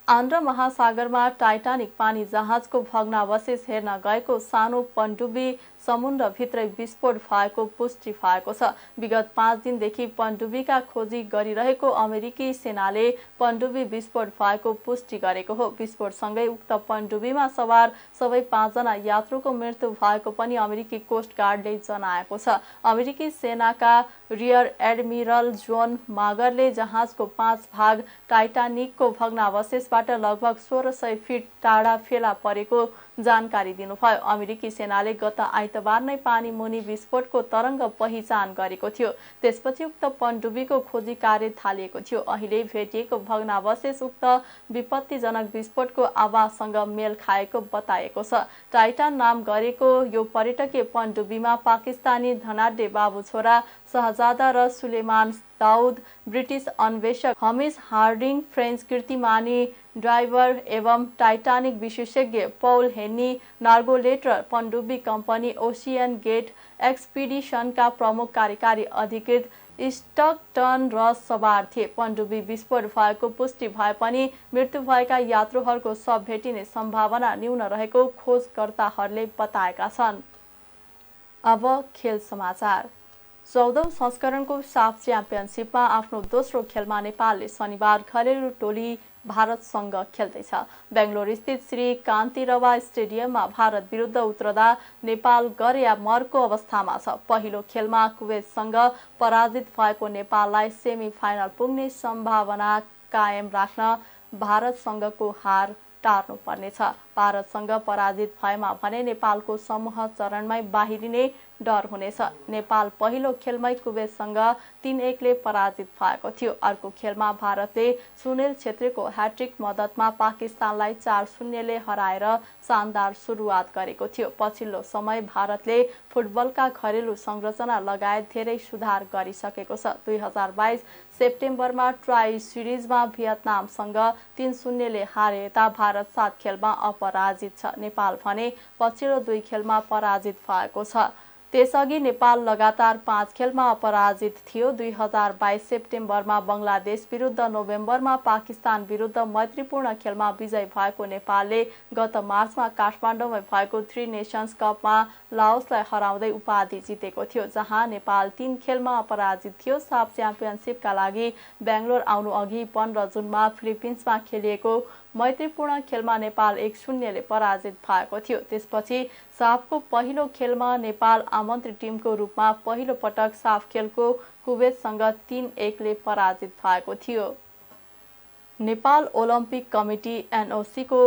आन्ध्र महासागरमा टाइटानिक पानी जहाजको भग्नावशेष हेर्न गएको सानो पनडुब्बी समुद्रभित्रै विस्फोट भएको पुष्टि भएको छ। विगत 5 दिनदेखि पनडुब्बीका खोजी गरिरहेको अमेरिकी सेनाले पनडुब्बी विस्फोट भएको पुष्टि गरेको हो। विस्फोटसँगै उक्त पनडुब्बीमा सवार सबै 5 जना यात्रुको मृत्यु भएको पनि अमेरिकी कोस्ट गार्डले जनाएको छ। अमेरिकी सेनाका रियर एडमिरल जोन मागरले जहाजको 5 भाग टाइटानिकको भग्नावशेषबाट लगभग 1600 फिट टाढा फेला परेको जानकारी दिनुभयो। अमेरिकी सेनाले गत आइतबार नै पानी मुनि विस्फोटको तरङ्ग पहिचान गरेको थियो। त्यसपछि उक्त पनडुब्बीको खोजी कार्य थालिएको थियो। अहिले भेटिएको भग्नावशेष उक्त विपत्तिजनक विस्फोटको आवाजसँग मेल खाएको बताएको छ। टाइटान नाम गरेको यो पर्यटकीय पनडुब्बीमा पाकिस्तानी धनाढ्य बाबु छोरा शहजादा र सुलेमान दाउद, ब्रिटिस अन्वेषक हमिश हार्डिङ, फ्रेन्च कीर्तिमानी ड्राइभर एवं टाइटानिक विशेषज्ञ पौल हेन्नी नार्गोलेट र पनडुब्बी कम्पनी ओसियन गेट एक्सपिडिसनका प्रमुख कार्यकारी अधिकृत स्टकटन र सवार थिए। पनडुब्बी विस्फोट भएको पुष्टि भए पनि मृत्यु भएका यात्रुहरूको शव भेटिने सम्भावना न्यून रहेको खोजकर्ताहरूले बताएका छन्। अब खेल समाचार। 14औं संस्करणको साफ च्याम्पियनसिपमा आफ्नो दोस्रो खेलमा नेपालले शनिबार घरेलु टोली भारतसँग खेल्दैछ। बेङ्गलोर स्थित श्री कान्तिरवा स्टेडियममा भारत विरुद्ध उत्रदा नेपाल गर या मरको अवस्थामा छ। पहिलो खेलमा कुवेतसँग पराजित भएको नेपाललाई सेमी फाइनल पुग्ने सम्भावना कायम राख्न भारतसँगको हार टार्नुपर्नेछ। भारतसँग पराजित भएमा भने नेपालको समूह चरणमै बाहिरिने डर हुनेछ। नेपाल पहिलो खेलमै कुवेतसँग 3-1 ले पराजित भएको थियो। अर्को खेलमा भारतले सुनिल छेत्रीको ह्याट्रिक मद्दतमा पाकिस्तानलाई 4-0 ले हराएर शानदार सुरुवात गरेको थियो। पछिल्लो समय भारतले फुटबलका घरेलु संरचना लगायत धेरै सुधार गरिसकेको छ। 2022 सेप्टेम्बरमा ट्राई सिरिजमा भियतनामसँग 3-0 ले हारे यता भारत 7 खेलमा अपराजित छ। नेपाल भने पछिल्लो 2 खेलमा पराजित भएको छ। त्यसअघि नेपाल लगातार 5 खेलमा अपराजित थियो। 2022 सेप्टेम्बरमा बङ्गलादेश विरुद्ध, नोभेम्बरमा पाकिस्तान विरुद्ध मैत्रीपूर्ण खेलमा विजय भएको नेपालले गत मार्चमा काठमाडौँमा भएको 3 नेसन्स कपमा लाओसलाई हराउँदै उपाधि जितेको थियो, जहाँ नेपाल 3 खेलमा अपराजित थियो। साफ च्याम्पियनसिपका लागि बेङ्गलोर आउनु अघि 15 जुनमा फिलिपिन्समा खेलिएको मैत्रीपूर्ण खेलमा नेपाल 1-0 ले पराजित भएको थियो। त्यसपछि साफको पहिलो खेलमा नेपाल आमन्त्रित टिमको रूपमा पहिलो पटक साफ खेलको कुवेतसँग 3-1 ले पराजित भएको थियो। नेपाल ओलम्पिक कमिटी NOC को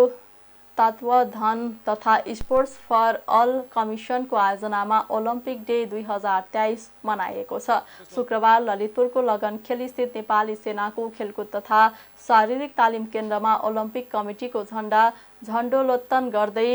तत्वावधान तथा स्पोर्ट्स फर अल कमिसनको आयोजनामा ओलम्पिक डे 2023 मनाइएको छ। शुक्रबार ललितपुरको लगनखेल स्थित नेपाली सेनाको खेलकुद तथा शारीरिक तालिम केन्द्रमा ओलम्पिक कमिटीको झण्डोत्तोलन गर्दै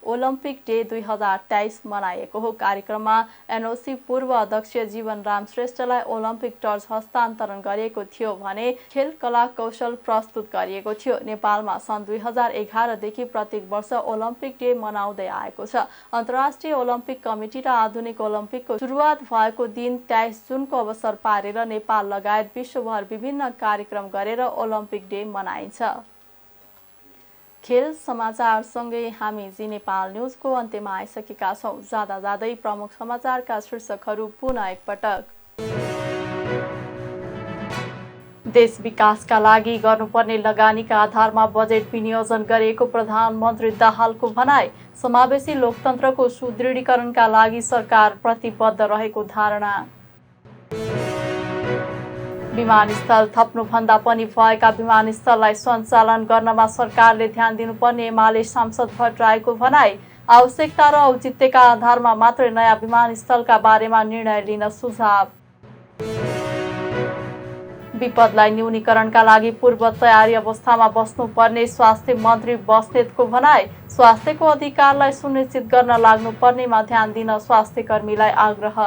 ओलम्पिक डे 2023 मनाइएको हो। कार्यक्रममा NOC पूर्व अध्यक्ष जीवनराम श्रेष्ठलाई ओलम्पिक टर्च हस्तान्तरण गरिएको थियो भने खेल कला कौशल प्रस्तुत गरिएको थियो। नेपालमा सन् 2011 देखि प्रत्येक वर्ष ओलम्पिक डे मनाउँदै आएको छ। अन्तर्राष्ट्रिय ओलम्पिक कमिटी र आधुनिक ओलम्पिकको सुरुवात भएको दिन 23 जुनको अवसर पारेर नेपाल लगायत विश्वभर विभिन्न कार्यक्रम गरेर ओलम्पिक डे मनाइन्छ। खेल समाचारसँगै हामी जी नेपाल न्युजको अन्त्यमा आइसकेका छौँ। जाँदा जाँदै प्रमुख समाचारका शीर्षकहरू पुनः एकपटक। देश विकासका लागि गर्नुपर्ने लगानीका आधारमा बजेट विनियोजन गरिएको प्रधानमन्त्री दाहालको भनाई। समावेशी लोकतन्त्रको सुदृढीकरणका लागि सरकार प्रतिबद्ध रहेको धारणा। विमानस्थल थप्नुभन्दा पनि भएका विमानस्थललाई सञ्चालन गर्नमा सरकारले ध्यान दिनुपर्ने एमाले सांसद भट्टराईको भनाई। आवश्यकता र औचित्यका आधारमा मात्रै नयाँ विमानस्थलका बारेमा निर्णय लिन सुझाव। विपदलाई न्यूनीकरणका लागि पूर्व तयारी अवस्थामा बस्नुपर्ने स्वास्थ्य मन्त्री बस्नेतको भनाई। स्वास्थ्यको अधिकारलाई सुनिश्चित गर्न लाग्नुपर्नेमा ध्यान दिन स्वास्थ्य कर्मीलाई आग्रह।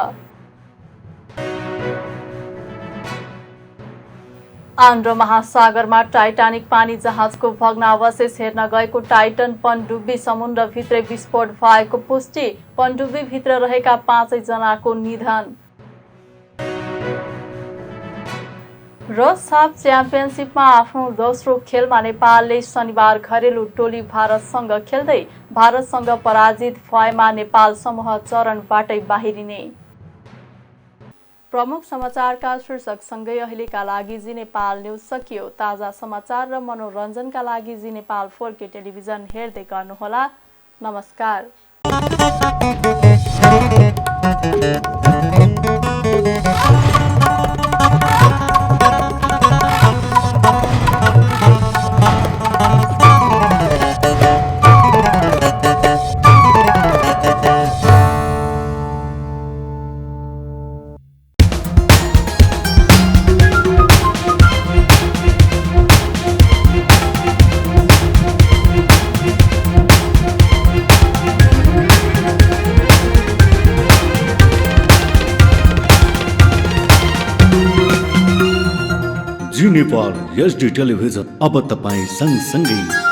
आन्ध्र महासागरमा टाइटानिक पानी जहाजको भग्नावशेष हेर्न गएको टाइटन पनडुब्बी समुद्रभित्रै विस्फोट भएको पुष्टि। पनडुब्बीभित्र रहेका 5 जनाको निधन। र साफ च्याम्पियनसिपमा आफ्नो दोस्रो खेलमा नेपालले शनिबार घरेलु टोली भारतसँग खेल्दै भारतसँग पराजित भएमा नेपाल समूह चरणबाटै बाहिरिने। प्रमुख समाचारका शीर्षकसँगै अहिलेका लागि जी नेपाल न्युज सकियो। ताजा समाचार र मनोरञ्जनका लागि जी नेपाल 4K टेलिभिजन हेर्दै गर्नुहोला। नमस्कार। जी नेपाल HD टेलिभिजन अब तपाईँ सँगसँगै